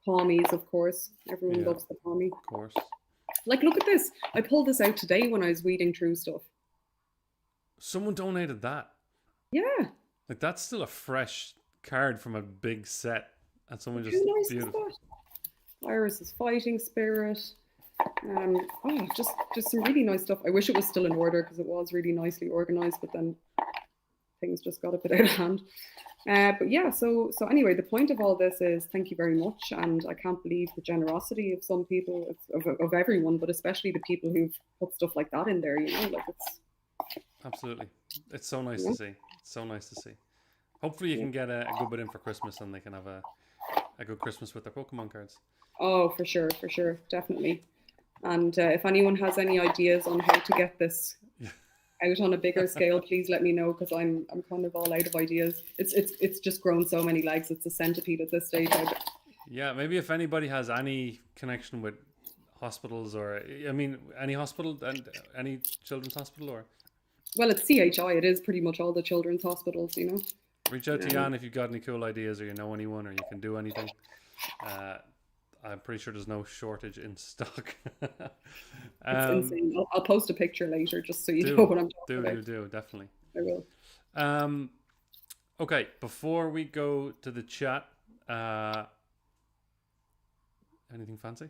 Palmies, of course. Everyone Yeah, loves the palmy. of course. Like, look at this. I pulled this out today when I was weeding through stuff. Someone donated that. Yeah. Like that's still a fresh card from a big set, and someone How just nice beautiful. is that? Iris's fighting spirit. Just some really nice stuff. I wish it was still in order because it was really nicely organized, but then things just got a bit out of hand. But yeah, so anyway, the point of all this is thank you very much, and I can't believe the generosity of some people, of everyone, but especially the people who've put stuff like that in there. Like it's Absolutely, it's so nice to see. It's so nice to see. Hopefully, you can get a good bit in for Christmas, and they can have a good Christmas with their Pokemon cards. Oh, for sure, definitely. And if anyone has any ideas on how to get this out on a bigger scale, please let me know because I'm kind of all out of ideas. It's just grown so many legs. It's a centipede at this stage. Yeah, maybe if anybody has any connection with hospitals or any hospital and any children's hospital or well, it's CHI. It is pretty much all the children's hospitals. reach out to Jan if you've got any cool ideas or you know anyone or you can do anything. I'm pretty sure there's no shortage in stock. It's insane. I'll post a picture later just so you know what I'm talking about. Do, definitely. I will. Okay, before we go to the chat, anything fancy?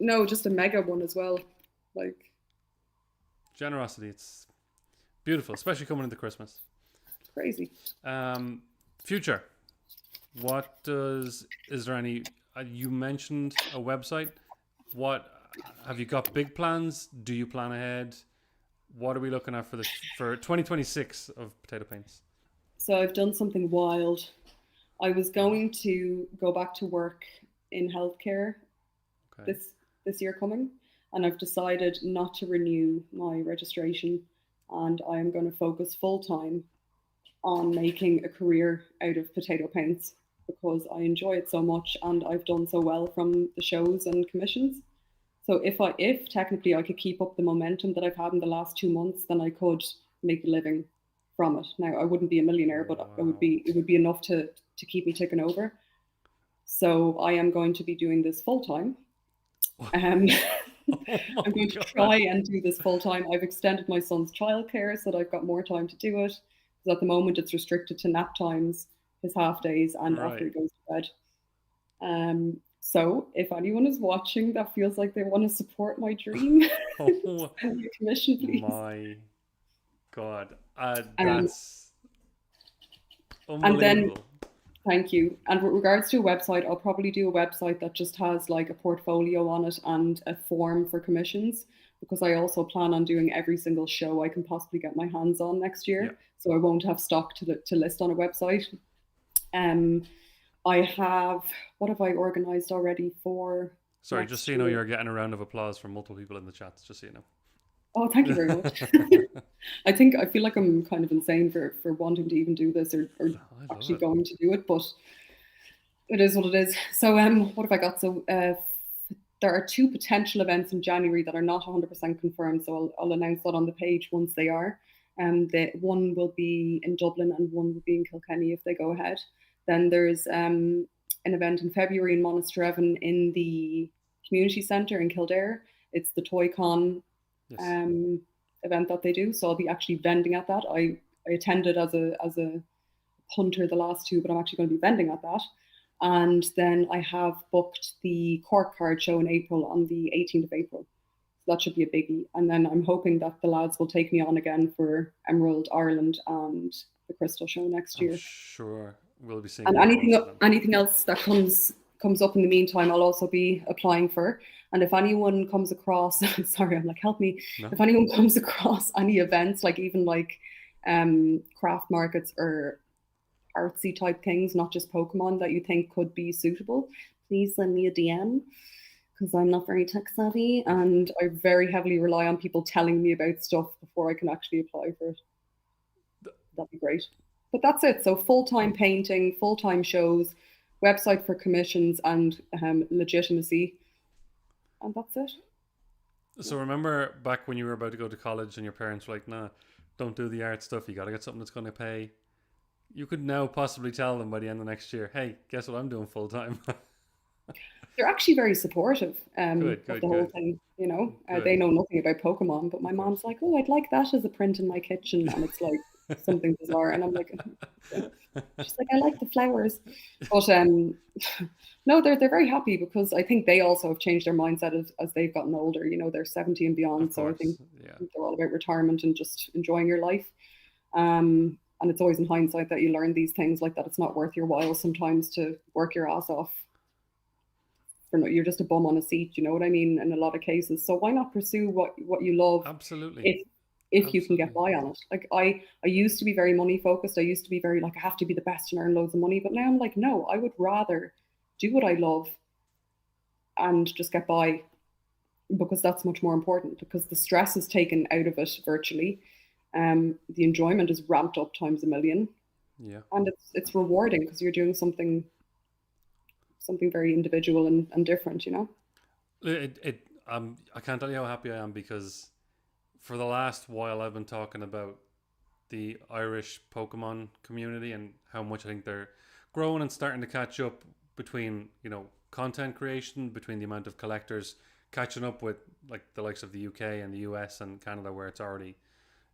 No, just a mega one as well. Like generosity, it's beautiful, especially coming into Christmas. Crazy. Future. Is there any? You mentioned a website. What have you got? Big plans? Do you plan ahead? What are we looking at for 2026 of PotatoPaints? So I've done something wild. I was going to go back to work in healthcare this year coming, and I've decided not to renew my registration, and I am going to focus full time on making a career out of PotatoPaints because I enjoy it so much and I've done so well from the shows and commissions. So if technically I could keep up the momentum that I've had in the last 2 months, then I could make a living from it. Now I wouldn't be a millionaire, but it would be enough to keep me ticking over. So I am going to be doing this full time. I'm going to try and do this full time. I've extended my son's childcare so that I've got more time to do it. Because at the moment it's restricted to nap times, his half days, and after he goes to bed. So if anyone is watching that feels like they want to support my dream, send me a commission, please. My God, that's unbelievable. And then, thank you. And with regards to a website, I'll probably do a website that just has like a portfolio on it and a form for commissions, because I also plan on doing every single show I can possibly get my hands on next year. Yeah. So I won't have stock to list on a website. What have I organized already for? Sorry, just so you know, you're getting a round of applause from multiple people in the chat, just so you know. Oh, thank you very much. I feel like I'm kind of insane for wanting to even do this or actually going to do it, but it is what it is. So what have I got? So there are 2 potential events in January that are not 100% confirmed, so I'll announce that on the page once they are. The one will be in Dublin and one will be in Kilkenny if they go ahead. Then there's an event in February in Monasterevin in the community centre in Kildare. It's the ToyCon event that they do. So I'll be actually vending at that. I attended as a punter the last 2, but I'm actually going to be vending at that. And then I have booked the Cork card show in April on the 18th of April. So that should be a biggie. And then I'm hoping that the lads will take me on again for Emerald Ireland and the Crystal show next I'm year. sure we'll be seeing And you. anything else that comes up in the meantime, I'll also be applying for. And if anyone comes across, sorry, I'm like, help me. No? If anyone comes across any events, like even like craft markets or artsy type things, not just Pokemon, that you think could be suitable, please send me a DM, because I'm not very tech savvy and I very heavily rely on people telling me about stuff before I can actually apply for it. That'd be great. But that's it. So full-time painting, full-time shows, website for commissions and legitimacy. And that's it. So remember back when you were about to go to college and your parents were like, nah, don't do the art stuff. You got to get something that's going to pay. You could now possibly tell them by the end of next year, hey, guess what I'm doing full time? They're actually very supportive of the whole good. thing. You know, they know nothing about Pokemon, but my mom's like, oh, I'd like that as a print in my kitchen. And it's like something bizarre. And I'm like, okay. She's like, I like the flowers. But no, they're very happy because I think they also have changed their mindset as they've gotten older. You know, they're 70 and beyond. So I think they're all about retirement and just enjoying your life. And it's always in hindsight that you learn these things, like that it's not worth your while sometimes to work your ass off. You're just a bum on a seat, you know what I mean, in a lot of cases. So why not pursue what you love? Absolutely. If you can get by on it. Like I used to be very money focused. I used to be very like, I have to be the best and earn loads of money. But now I'm like, no, I would rather do what I love and just get by, because that's much more important, because the stress is taken out of it virtually. The enjoyment is ramped up times a million. Yeah. And it's rewarding because you're doing something very individual and different, you know. I can't tell you how happy I am, because for the last while I've been talking about the Irish Pokemon community and how much I think they're growing and starting to catch up, between, you know, content creation, between the amount of collectors catching up with like the likes of the UK and the US and Canada, where it's already,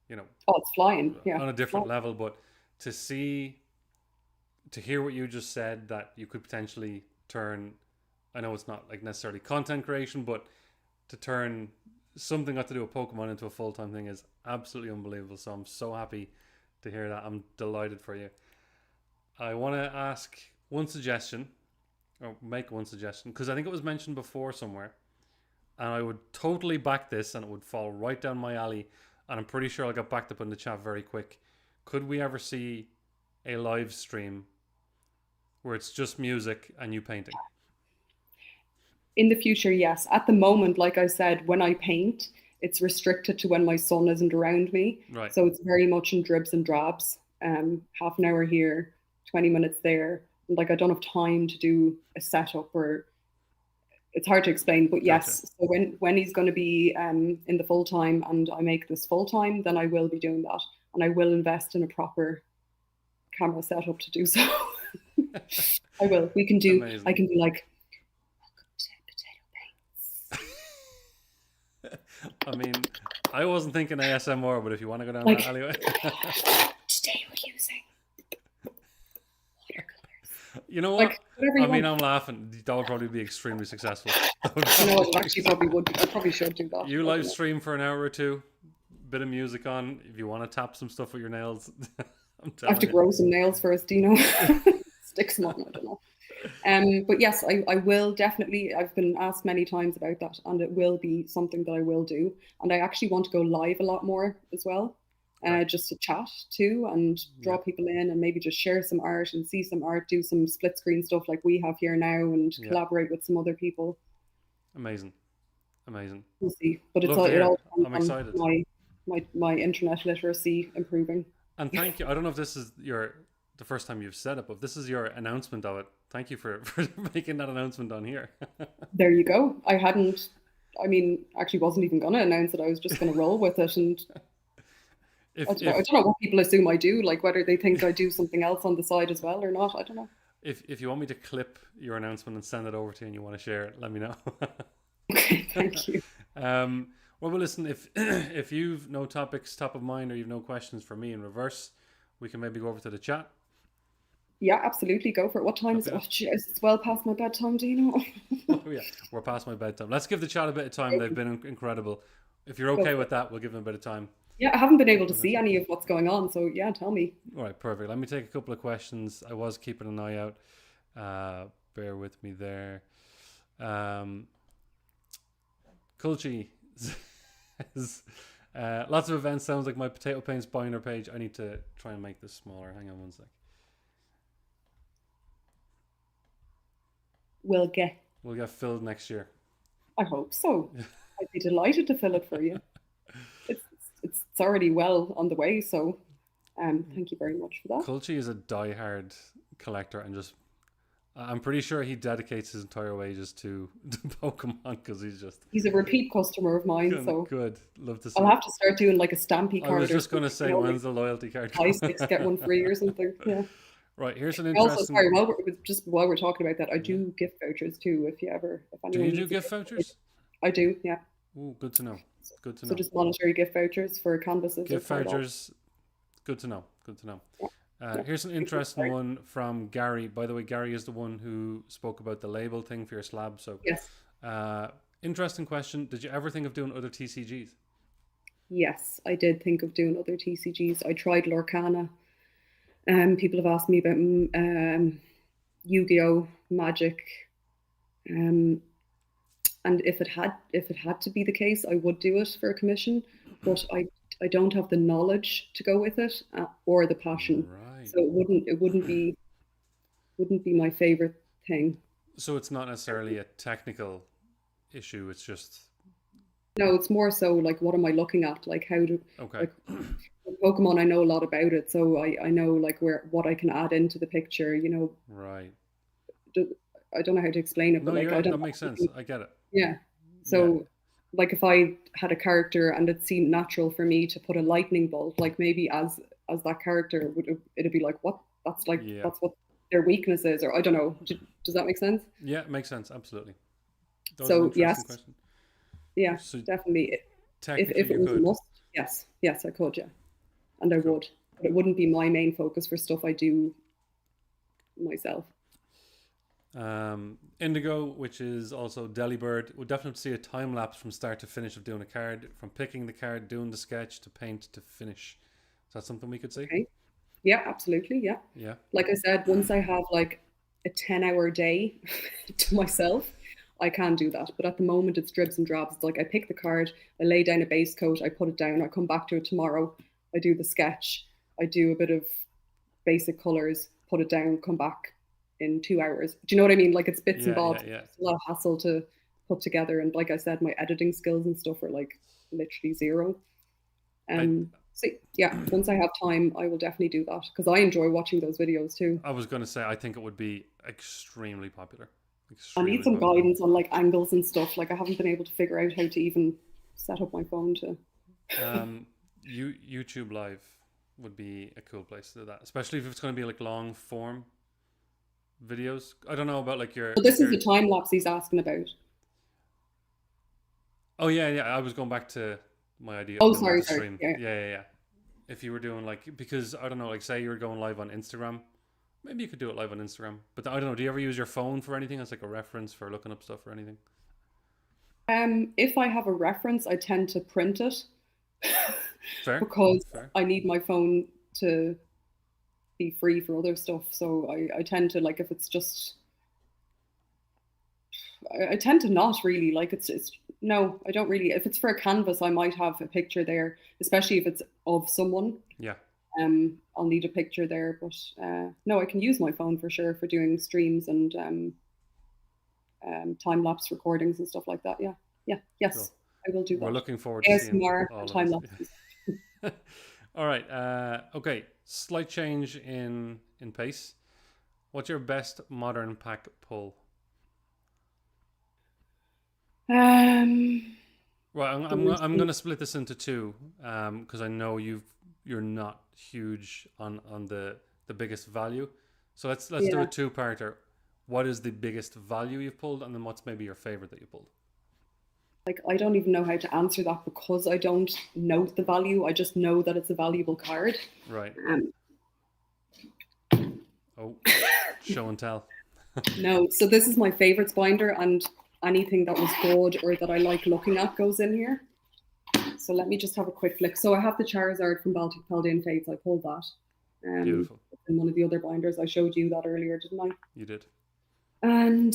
you know, it's flying, yeah, on a different level. But to hear what you just said, that you could potentially turn, I know it's not like necessarily content creation, but to turn something got to do with Pokemon into a full-time thing is absolutely unbelievable. So I'm so happy to hear that. I'm delighted for you. I want to ask one suggestion, or make one suggestion, because I think it was mentioned before somewhere, and I would totally back this and it would fall right down my alley, and I'm pretty sure I'll get backed up in the chat very quick. Could we ever see a live stream where it's just music and you painting? In the future, yes. At the moment, like I said, when I paint, it's restricted to when my son isn't around me. Right. So it's very much in dribs and drabs. Half an hour here, 20 minutes there. And like I don't have time to do a setup, or it's hard to explain. But yes, Gotcha. so when he's going to be in the full time and I make this full time, then I will be doing that, and I will invest in a proper camera setup to do so. I will. We can do. Amazing. I can be like, I mean, I wasn't thinking ASMR, but if you want to go down that alleyway. Today we're using watercolors. You know what? I mean, I'm laughing. That would probably be extremely successful. You know what? Actually, probably would. I probably should do that. You live stream for an hour or two, bit of music on. If you want to tap some stuff with your nails, I have to grow some nails first, Dino. Stick some on. I don't know. But yes, I will definitely. I've been asked many times about that, and it will be something that I will do. And I actually want to go live a lot more as well, just to chat too and draw people in, and maybe just share some art and see some art, do some split screen stuff like we have here now, and collaborate with some other people. Amazing. We'll see, but it all I'm excited. My internet literacy improving. And thank you. I don't know if this is the first time you've said it, but if this is your announcement of it, thank you for making that announcement on here. There you go. Actually wasn't even going to announce it. I was just going to roll with it. And I don't know what people assume I do, like whether they think I do something else on the side as well or not. I don't know. If you want me to clip your announcement and send it over to you and you want to share it, let me know. Okay, thank you. Well, listen, if you've no topics top of mind, or you've no questions for me in reverse, we can maybe go over to the chat. Yeah, absolutely. Go for it. What time is Happy it? Oh, enough? jeez, it's well past my bedtime, do you know? Oh yeah, we're past my bedtime. Let's give the chat a bit of time. They've been incredible. If you're Go okay for with it. that, we'll give them a bit of time. Yeah, I haven't been able to Okay. see any of what's going on, so yeah, tell me. All right, perfect. Let me take a couple of questions. I was keeping an eye out. Bear with me there. Um, Kulchi says, lots of events. Sounds like my Potato Paints binder page. I need to try and make this smaller. Hang on one sec. We'll get. We'll get filled next year. I hope so. I'd be delighted to fill it for you. It's it's already well on the way, so thank you very much for that. Kulchi is a diehard collector and just I'm pretty sure he dedicates his entire wages to Pokemon because He's a repeat customer of mine, so good. Love to see I'll it. have to start doing like a stampy I card was or just going to something, say, when's the loyalty card buy coming? 6 get one free or something. Yeah. Right, here's an Also, interesting. sorry, while we're talking about that, I Yeah. do gift vouchers too. If Do anyone you do needs a gift gift vouchers? I do. Yeah. Oh, good to know. Good to So know. just monetary gift vouchers for canvases or Gift card art. vouchers. Good to know. Good to know. Yeah. Here's an interesting one from Gary. By the way, Gary is the one who spoke about the label thing for your slab. So, Yes. interesting question. Did you ever think of doing other TCGs? Yes, I did think of doing other TCGs. I tried Lorcana. People have asked me about Yu-Gi-Oh, Magic, and if it had to be the case, I would do it for a commission. But I don't have the knowledge to go with it or the passion, Right. so it wouldn't be my favorite thing. So it's not necessarily a technical issue. It's just No, it's more so like what am I looking at? Like how do okay. like Pokemon, I know a lot about it, so I know like what I can add into the picture. Right. I don't know how to explain it, No, but like I that don't. makes sense. I get it. Yeah. Yeah. So like if I had a character and it seemed natural for me to put a lightning bolt, like maybe as that character it'd be like what Yeah. that's what their weakness is, or I don't know. Does that make sense? Yeah, it makes sense. Absolutely. That was an So interesting yes, question. yeah, So definitely. technically If it you was a could. must, yes, I could, yeah, and I Cool. would, but it wouldn't be my main focus for stuff I do myself. Indigo, which is also Delibird, would definitely see a time lapse from start to finish of doing a card, from picking the card, doing the sketch to paint to finish. Is that something we could see? Okay. Yeah, absolutely. Yeah. Yeah. Like I said, once I have like a 10-hour day to myself, I can do that. But at the moment, it's dribs and drabs. It's like I pick the card, I lay down a base coat, I put it down, I come back to it tomorrow, I do the sketch, I do a bit of basic colors, put it down, come back in 2 hours. Do you know what I mean? Like it's bits and Yeah, bobs. yeah. It's a lot of hassle to put together. And like I said, my editing skills and stuff are like literally zero. So yeah, once I have time, I will definitely do that because I enjoy watching those videos too. I was going to say, I think it would be extremely popular. I need Extremely some popular. guidance on like angles and stuff. Like I haven't been able to figure out how to even set up my phone to. YouTube Live would be a cool place to do that, especially if it's going to be like long form videos. I don't know about like your. But this is the time lapse he's asking about. Oh yeah. I was going back to my idea Oh, of doing sorry, the sorry. stream. Yeah. Yeah. If you were doing like, because I don't know, like say you were going live on Instagram, maybe you could do it live on Instagram. But I don't know. Do you ever use your phone for anything as like a reference for looking up stuff or anything? If I have a reference, I tend to print it Fair. because Fair. I need my phone to be free for other stuff. So I tend to like if it's just. I tend to not really like it's no, I don't really. If it's for a canvas, I might have a picture there, especially if it's of someone. Yeah. I'll need a picture there, but no, I can use my phone for sure for doing streams and time lapse recordings and stuff like that. Yeah, yes, Cool. I will do that. We're looking forward to seeing ASMR all and of time this. lapses. All right. Okay. Slight change in pace. What's your best modern pack pull? Well, I'm going to split this into two because I know you're not huge on the biggest value. So let's do a two-parter. What is the biggest value you've pulled, and then what's maybe your favorite that you pulled? Like I don't even know how to answer that because I don't note the value. I just know that it's a valuable card. Right. Oh, show and tell. No, so this is my favorites binder, and anything that was good or that I like looking at goes in here. So let me just have a quick flick. So I have the Charizard from Baltic Paldean Fates. I pulled that. Beautiful. In one of the other binders. I showed you that earlier, didn't I? You did. And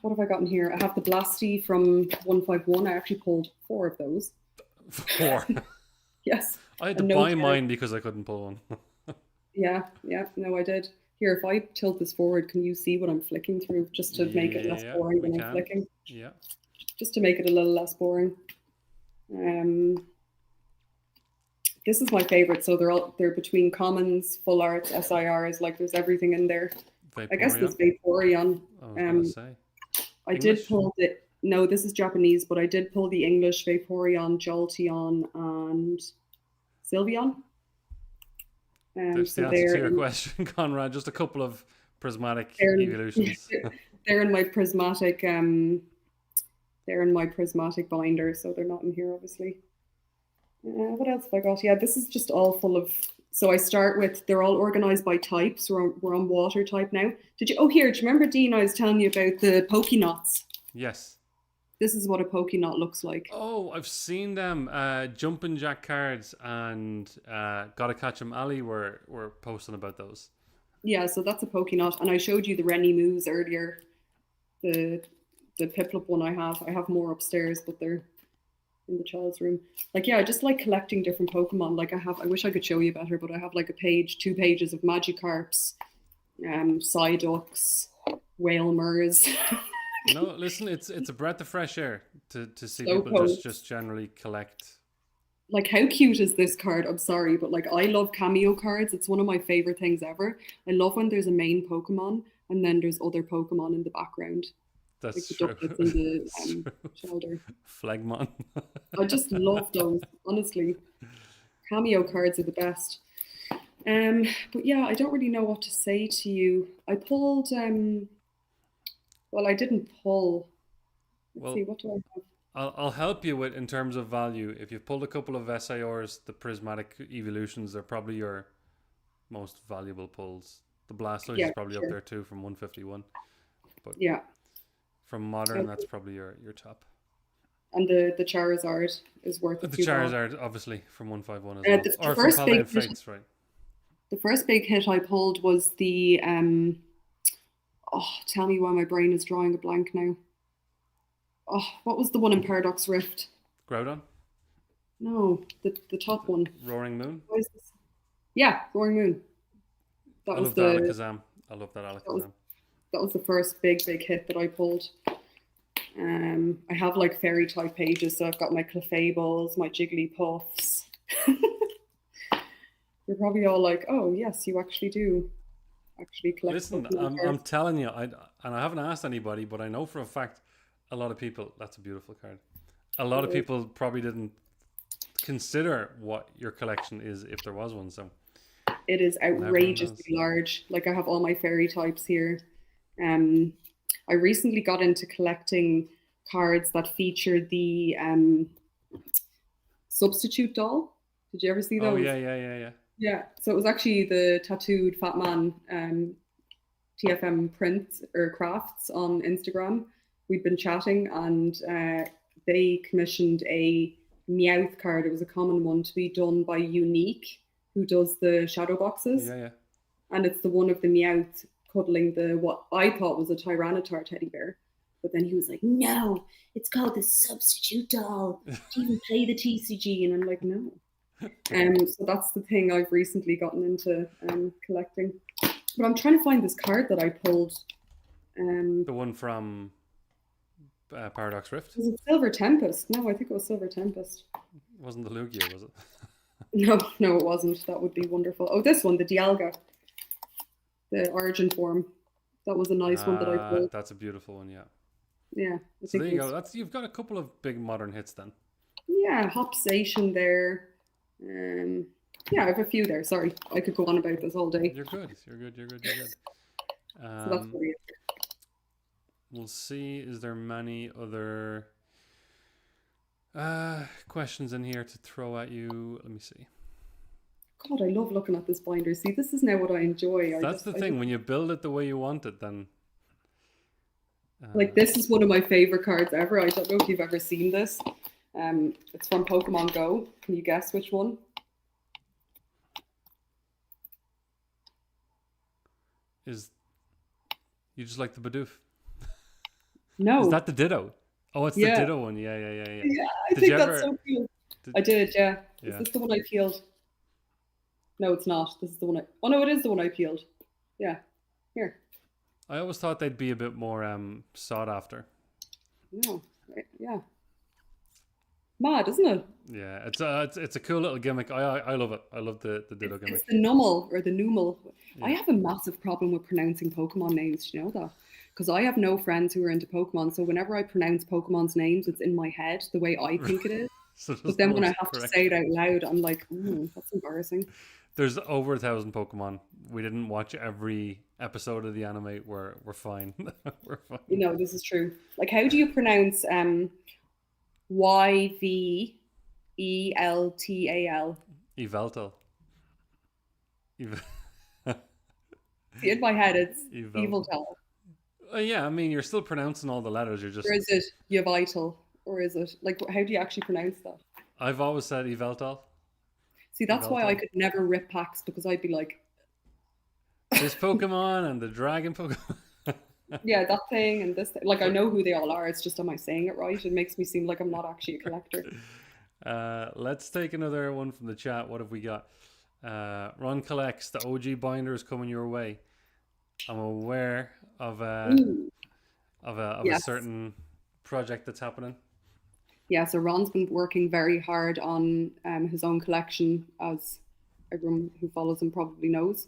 what have I gotten here? I have the Blasty from 151. I actually pulled 4 of those. 4. Yes. I had to buy mine because I couldn't pull one. Yeah. No, I did. Here, if I tilt this forward, can you see what I'm flicking through, just to make it less boring when I'm flicking? Yeah. Just to make it a little less boring. This is my favorite. So they're between commons, full arts, SIRs. Like there's everything in there. Vaporeon. I guess this Vaporeon. I did pull the. No, this is Japanese, but I did pull the English Vaporeon, Jolteon, and Sylveon. That's the answer to your question, Conrad. Just a couple of prismatic evolutions. They're in my prismatic. They're in my prismatic binder, so they're not in here, obviously. What else have I got? Yeah, this is just all full of. So I start with. They're all organized by types. We're on water type now. Did you? Oh, here. Do you remember, Dean? I was telling you about the Pokenots. Yes. This is what a Pokenot looks like. Oh, I've seen them. Jumpin' Jack cards and Gotta Catch 'em Ali were posting about those. Yeah, so that's a Pokenot, and I showed you the Rennie Moos earlier. The Piplup one I have more upstairs, but they're in the child's room. Like, yeah, I just like collecting different Pokemon. Like I wish I could show you better, but I have like 2 pages of Magikarps, Psyducks, Whalmers. No, listen, it's a breath of fresh air to see so people just generally collect. Like, how cute is this card? I'm sorry, but like I love cameo cards. It's one of my favorite things ever. I love when there's a main Pokemon and then there's other Pokemon in the background. That's like the true. duck that's in the shoulder. Flagmon. I just love those, honestly. Cameo cards are the best. But yeah, I don't really know what to say to you. I pulled well, I didn't pull. Let's see, what do I have? I'll help you with in terms of value. If you've pulled a couple of SIRs, the prismatic evolutions are probably your most valuable pulls. The Blastoise is probably up there too from 151. But yeah, from modern, that's probably your top. And the Charizard is worth it. The Charizard, obviously, from 151 as well. Or from Paldean Fates, right? The first big hit I pulled was the oh, tell me why my brain is drawing a blank now. Oh, what was the one in Paradox Rift? Groudon? No, the top one. Roaring Moon? Yeah, Roaring Moon. I love that Alakazam. I love that Alakazam. That was the first big hit that I pulled. I have like fairy type pages, so I've got my Clefables, my Jigglypuffs. You're probably all like, oh yes, you actually do collect. Listen, I'm telling you, and I haven't asked anybody, but I know for a fact a lot of people, that's a beautiful card. A lot of people probably didn't consider what your collection is if there was one. So it is outrageously large. Like I have all my fairy types here. I recently got into collecting cards that feature the substitute doll. Did you ever see those? Oh yeah. Yeah, so it was actually the tattooed fat man TFM prints or crafts on Instagram. We'd been chatting and they commissioned a Meowth card. It was a common one to be done by Unique, who does the shadow boxes. Yeah. And it's the one of the Meowth cuddling what I thought was a Tyranitar teddy bear. But then he was like, no, it's called the substitute doll. Do you even play the TCG? And I'm like, no. So that's the thing I've recently gotten into collecting. But I'm trying to find this card that I pulled. The one from Paradox Rift? Was it Silver Tempest? No, I think it was Silver Tempest. It wasn't the Lugia, was it? No, it wasn't. That would be wonderful. Oh, this one, the Dialga. The origin form. That was a nice one that I pulled. That's a beautiful one, yeah. Yeah. So there you go. You've got a couple of big modern hits then. Yeah, Hopsation there. Yeah, I have a few there. Sorry, I could go on about this all day. You're good. So that's pretty. We'll see. Is there many other questions in here to throw at you? Let me see. God, I love looking at this binder. See, this is now what I enjoy. That's the I just thing. When you build it the way you want it, then like this is one of my favorite cards ever. I don't know if you've ever seen this. It's from Pokemon Go. Can you guess which one? is you just like the Bidoof. No. Is that the Ditto? Oh, it's the Yeah. Ditto one. Yeah. Yeah, I Did think you that's ever- so cool. I did, yeah. Yeah. Is this the one I peeled? No, it's not. This is the one I... Oh, no, it is the one I peeled. Yeah. Here. I always thought they'd be a bit more sought after. No. Yeah. Mad, isn't it? Yeah, it's a cool little gimmick. I love it. I love the Ditto gimmick. It's the Numel or the Numel. Yeah. I have a massive problem with pronouncing Pokemon names. Do you know that? Because I have no friends who are into Pokemon, so whenever I pronounce Pokemon's names, it's in my head the way I think it is. So just But then when I most have correct. to say it out loud, I'm like, that's embarrassing. There's over 1,000 Pokemon. We didn't watch every episode of the anime. We're fine. We're fine. You know, this is true. Like, how do you pronounce YVELTAL? Yveltal. See, in my head, it's Yveltal. Evil Tal. Yeah, I mean, you're still pronouncing all the letters. You're just. Or is it Yvital? Or is it, like, how do you actually pronounce that? I've always said Yveltal. See, that's why I Yveltal. could never rip packs, because I'd be like, This Pokemon and the Dragon Pokemon. yeah, that thing and this thing. Like, I know who they all are. It's just, am I saying it right? It makes me seem like I'm not actually a collector. Let's take another one from the chat. What have we got? Ron collects. The OG binder is coming your way. I'm aware of a Yes. certain project that's happening. Yeah, so Ron's been working very hard on his own collection, as everyone who follows him probably knows.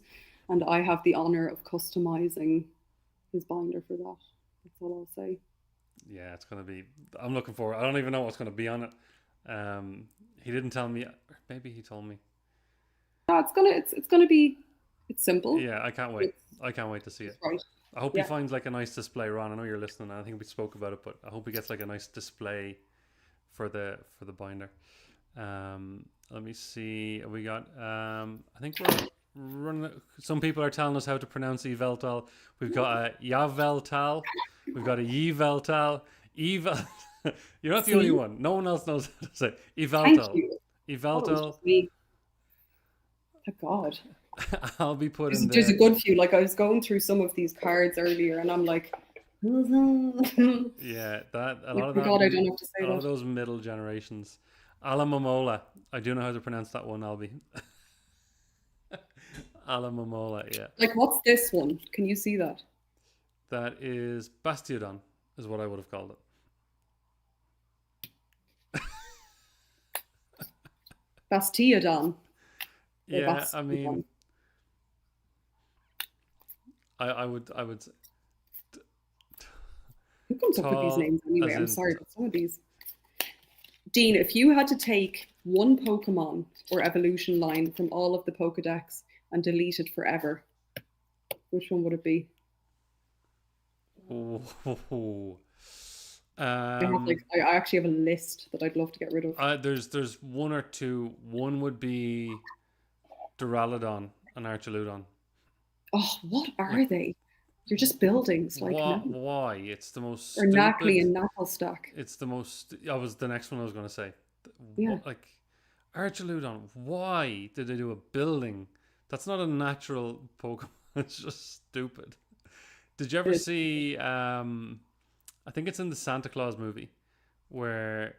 And I have the honor of customizing his binder for that. That's all I'll say. Yeah, it's gonna be. I'm looking forward. I don't even know what's gonna be on it. He didn't tell me. Or maybe he told me. No, it's gonna be. It's simple. Yeah, I can't wait. I can't wait to see it. Right. I hope Yeah. he finds like a nice display, Ron. I know you're listening. I think we spoke about it, but I hope he gets like a nice display for the binder. Let me see. We got. I think we're running. Some people are telling us how to pronounce Yveltal. We've got a Yaveltal. We've got a Yveltal. Evel. You're not the only one. No one else knows how to say Yveltal. Thank you. Oh, it was Yveltal. just me. Thank God. I'll be putting There's a good few. Like, I was going through some of these cards earlier, and I'm like, yeah, that a lot of that. God, I don't have to say a lot of that. those middle generations. Alamomola. I do know how to pronounce that one, Albie. Alamomola, yeah. Like, what's this one? Can you see that? That is Bastiodon, is what I would have called it. Bastiodon. Yeah, I mean, I would. Who comes up with these Tall, names anyway? as I'm in- sorry, but some of these. Dean, if you had to take one Pokemon or evolution line from all of the Pokedex and delete it forever, which one would it be? Oh. I actually have a list that I'd love to get rid of. There's one or two. One would be Duraludon and Archaludon. Oh, what are they? You're just buildings, like no. Why? It's the most Or Knackley and Knucklestack. It's the most. I was the next one I was going to say. Yeah. Like Archaludon. Why did they do a building? That's not a natural Pokemon. It's just stupid. Did you ever see? I think it's in the Santa Claus movie, where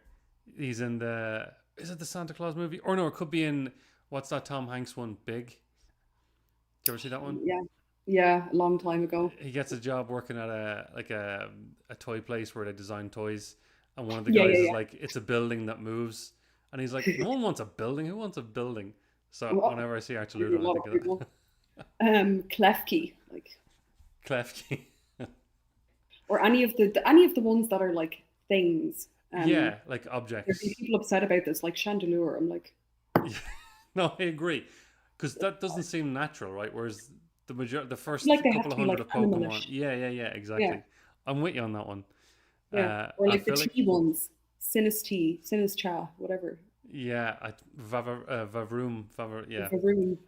he's in the. Is it the Santa Claus movie? Or no, it could be in what's that Tom Hanks one? Big. Did you ever see that one? Yeah, a long time ago. He gets a job working at a toy place where they design toys, and one of the guys is like, "It's a building that moves," and he's like, "No one wants a building. Who wants a building?" So whenever I see Archaludon, I think of that. Klefki, like Klefki. or any of the ones that are like things. Yeah, like objects. There's people upset about this, like Chandelure. I'm like, no, I agree, because that doesn't seem natural, right? Whereas the first like they couple have of to be, hundred like, of Pokemon, animalish. yeah, exactly. Yeah. I'm with you on that one. Yeah, or I like the feel tea ones, Sinistcha, whatever. Yeah, yeah. The room.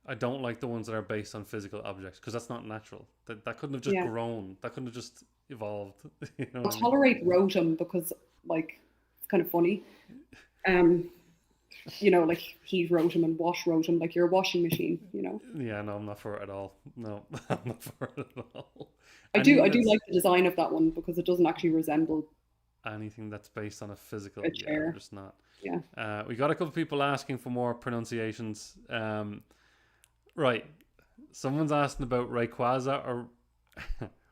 I don't like the ones that are based on physical objects because that's not natural. That couldn't have just Yeah. grown. That couldn't have just evolved. You know I'll what I mean? tolerate Rotom because like it's kind of funny. Um, like heat Rotom and wash Rotom, like you're a washing machine, Yeah, no, I'm not for it at all. No, I'm not for it at all. I do like the design of that one because it doesn't actually resemble Anything that's based on a a physical, yeah, I'm chair. just not. Yeah. We got a couple of people asking for more pronunciations. Right, someone's asking about Rayquaza or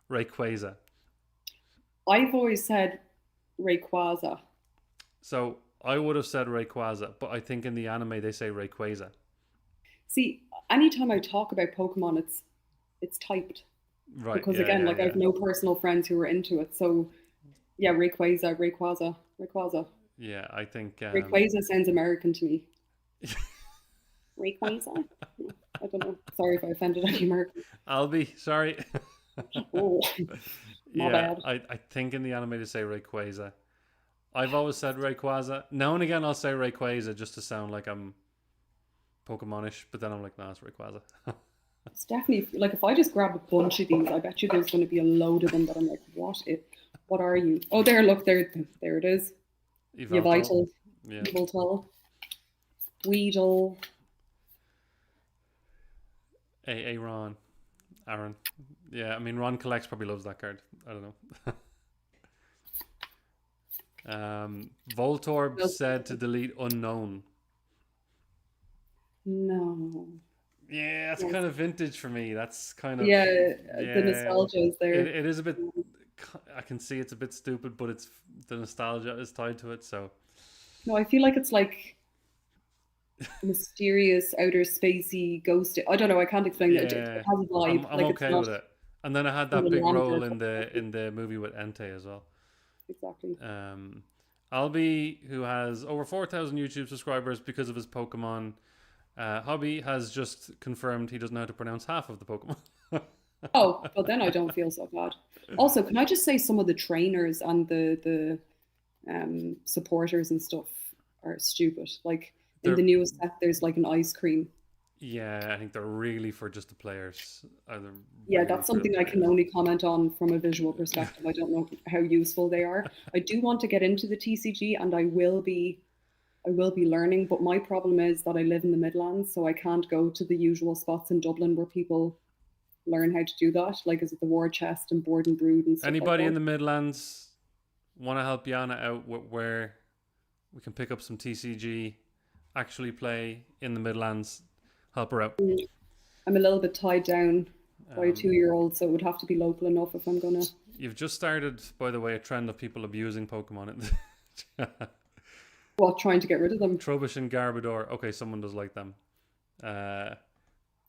Rayquaza. I've always said Rayquaza. So I would have said Rayquaza, but I think in the anime they say Rayquaza. See, anytime I talk about Pokemon, it's typed Right? because Yeah, again, yeah, like I yeah, have no personal friends who are into it. So yeah, Rayquaza. yeah. I think. Rayquaza sounds American to me. Rayquaza? I don't know. Sorry if I offended any Americans. Albie, sorry. Oh, my Yeah, bad. I think in the anime they say Rayquaza. I've always said Rayquaza. Now and again I'll say Rayquaza just to sound like I'm Pokemonish, but then I'm like, nah, it's Rayquaza. It's definitely like if I just grab a bunch of these, I bet you there's going to be a load of them that I'm like, what are you? Oh, there it is. Evolto. Yvital, Yeah. Yveltal, Weedle. Ron. Aaron. Yeah, I mean Ron Collects probably loves that card. I don't know. Voltorb said to delete unknown. No. Yeah, that's Yes. kind of vintage for me. That's kind of Yeah, the yeah. nostalgia is there. It is a bit. I can see it's a bit stupid, but it's the nostalgia is tied to it. So No, I feel like it's like mysterious, outer spacey, ghost. I don't know. I can't explain it. It yeah, has a vibe. I'm Like it's okay not with it. And then I had from that a big land role or in the something. movie with Entei as well. Exactly. Um, Albie, who has over 4,000 YouTube subscribers because of his Pokemon hobby, has just confirmed he doesn't know how to pronounce half of the Pokemon. Oh, well then I don't feel so bad. Also, can I just say some of the trainers and the supporters and stuff are stupid. Like in They're the newest set, there's like an ice cream. Yeah, I think they're really for just the players. They're Yeah, really that's for the something I can players. only comment on from a visual perspective. I don't know how useful they are. I do want to get into the TCG, and I will be learning. But my problem is that I live in the Midlands, so I can't go to the usual spots in Dublin where people learn how to do that. Like, is it the War Chest and Board and Brood and stuff like Anybody in that? the Midlands want to help Jana out where we can pick up some TCG, actually play in the Midlands, help her out. Mm, I'm a little bit tied down by a Um, 2-year-old, so it would have to be local enough if I'm gonna. you've just started, by the way, a trend of people abusing Pokemon. What, trying to get rid of them? Trubbish and Garbodor. Okay, someone does like them. Uh,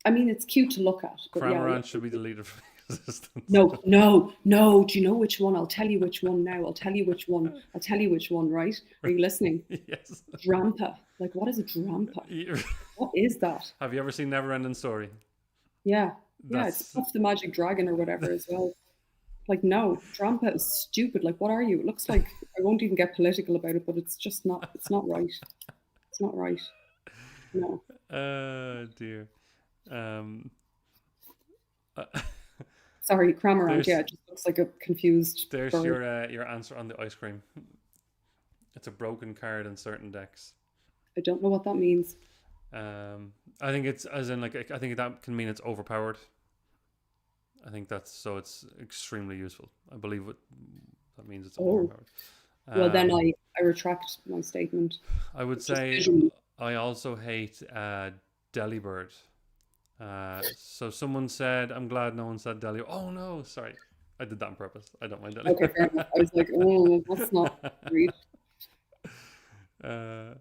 I mean, it's cute to look at, but yeah. Cramorant should be deleted from existence. No, no, no. Do you know which one? I'll tell you which one now. I'll tell you which one. I'll tell you which one, right? Are you listening? Yes. Drampa. Like, what is a Drampa? What is that? Have you ever seen Neverending Story? Yeah. Yeah, it's That's Puff the Magic Dragon or whatever as well. Like, no, Drampa is stupid. Like, what are you? It looks like, I won't even get political about it, but it's not right. It's not right. No. dear. Um, uh, Sorry, Cramorant. Yeah, there's it just looks like a confused there's bird. your answer on the ice cream. It's a broken card in certain decks. I don't know what that means. I think it's as in like I think that can mean it's overpowered. I think that's so it's extremely useful. I believe what that means it's Oh, overpowered. well, then Um, I retract my statement. I would Just say visually. I also hate Delibird. So someone said, I'm glad no one said Deli. Oh no, sorry. I did that on purpose. I don't mind Okay, fair enough. I was like, oh, that's not great. uh,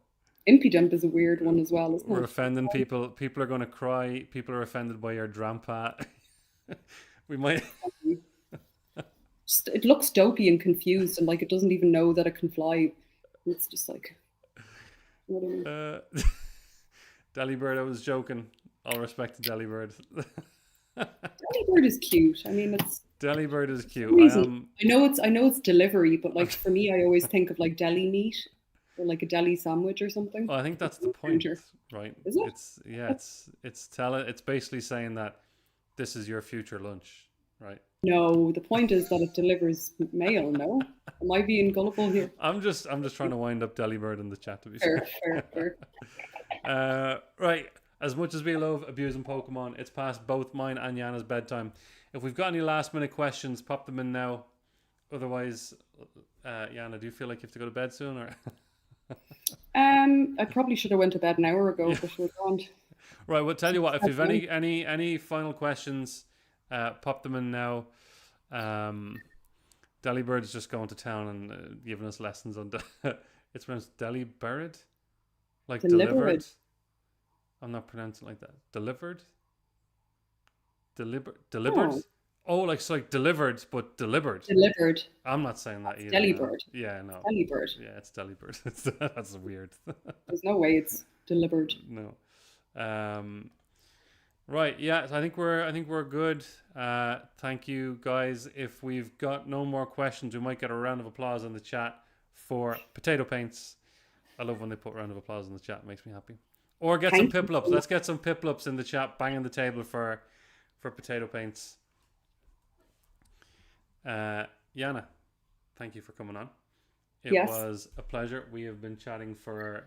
Impudent is a weird one as well, isn't we're it? offending people. People are going to cry. People are offended by your Drampa. We might. Just, it looks dopey and confused, and like it doesn't even know that it can fly. It's just like, I don't know. Delibird, I was joking. All respect to Delibird. Delibird is cute. I mean, it's Delibird is for some cute. I reason. am. I know it's delivery, but like for me, I always think of like deli meat. or like a deli sandwich or something. Well, I think that's the Food point, counter. right? Is it? It's yeah, it's basically saying that this is your future lunch, right? No, the point is that it delivers mail. No, am I being gullible here? I'm just trying to wind up Delibird in the chat, to be Fair, fair. fair, fair. Right. As much as we love abusing Pokemon, it's past both mine and Yana's bedtime. If we've got any last minute questions, pop them in now. Otherwise, Yana, do you feel like you have to go to bed soon, or? I probably should have went to bed an hour ago, Yeah. but we're gone. Right. Well, tell you what. If you've any final questions, pop them in now. Delibird's just going to town and giving us lessons on. It's pronounced Delibird, like Delivered. delivered. I'm not pronouncing it like that. Delivered. Delivered. Oh, Oh, like it's like delivered, but delivered. delivered. I'm not saying that either. No. Delibird. Yeah, no. Delibird. Yeah, it's Delibird. That's weird. There's no way it's delivered. No. Right. Yeah. So I think we're good. Thank you, guys. If we've got no more questions, we might get a round of applause in the chat for PotatoPaints. I love when they put a round of applause in the chat. It makes me happy. Or get some Thank you. piplups. Let's get some piplups in the chat. Banging the table for PotatoPaints. Jana, thank you for coming on. It Yes. was a pleasure. We have been chatting for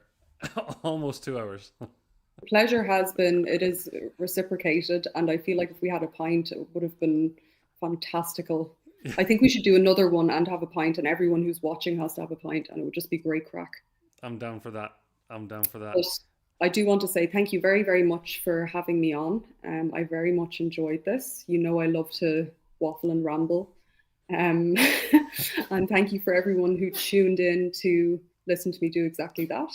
almost 2 hours. The pleasure has been, it is reciprocated, and I feel like if we had a pint, it would have been fantastical. I think we should do another one and have a pint, and everyone who's watching has to have a pint, and it would just be great crack. I'm down for that. But I do want to say thank you very, very much for having me on. I very much enjoyed this. You know, I love to waffle and ramble. And thank you for everyone who tuned in to listen to me do exactly that.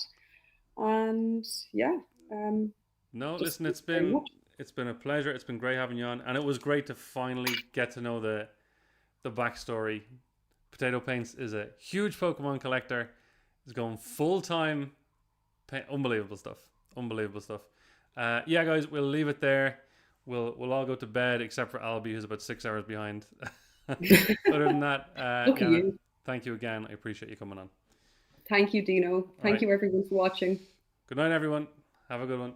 And yeah. No, just listen, thank you very much. it's been a pleasure. It's been great having you on, and it was great to finally get to know the backstory. PotatoPaints is a huge Pokemon collector. He's going full time. Unbelievable stuff. Yeah, guys, we'll leave it there. We'll all go to bed except for Albie, who's about 6 hours behind. Other than that, Lucky Jana, you. thank you again. I appreciate you coming on. Thank you, Dino. Thank right. you, everyone, for watching. Good night, everyone. Have a good one.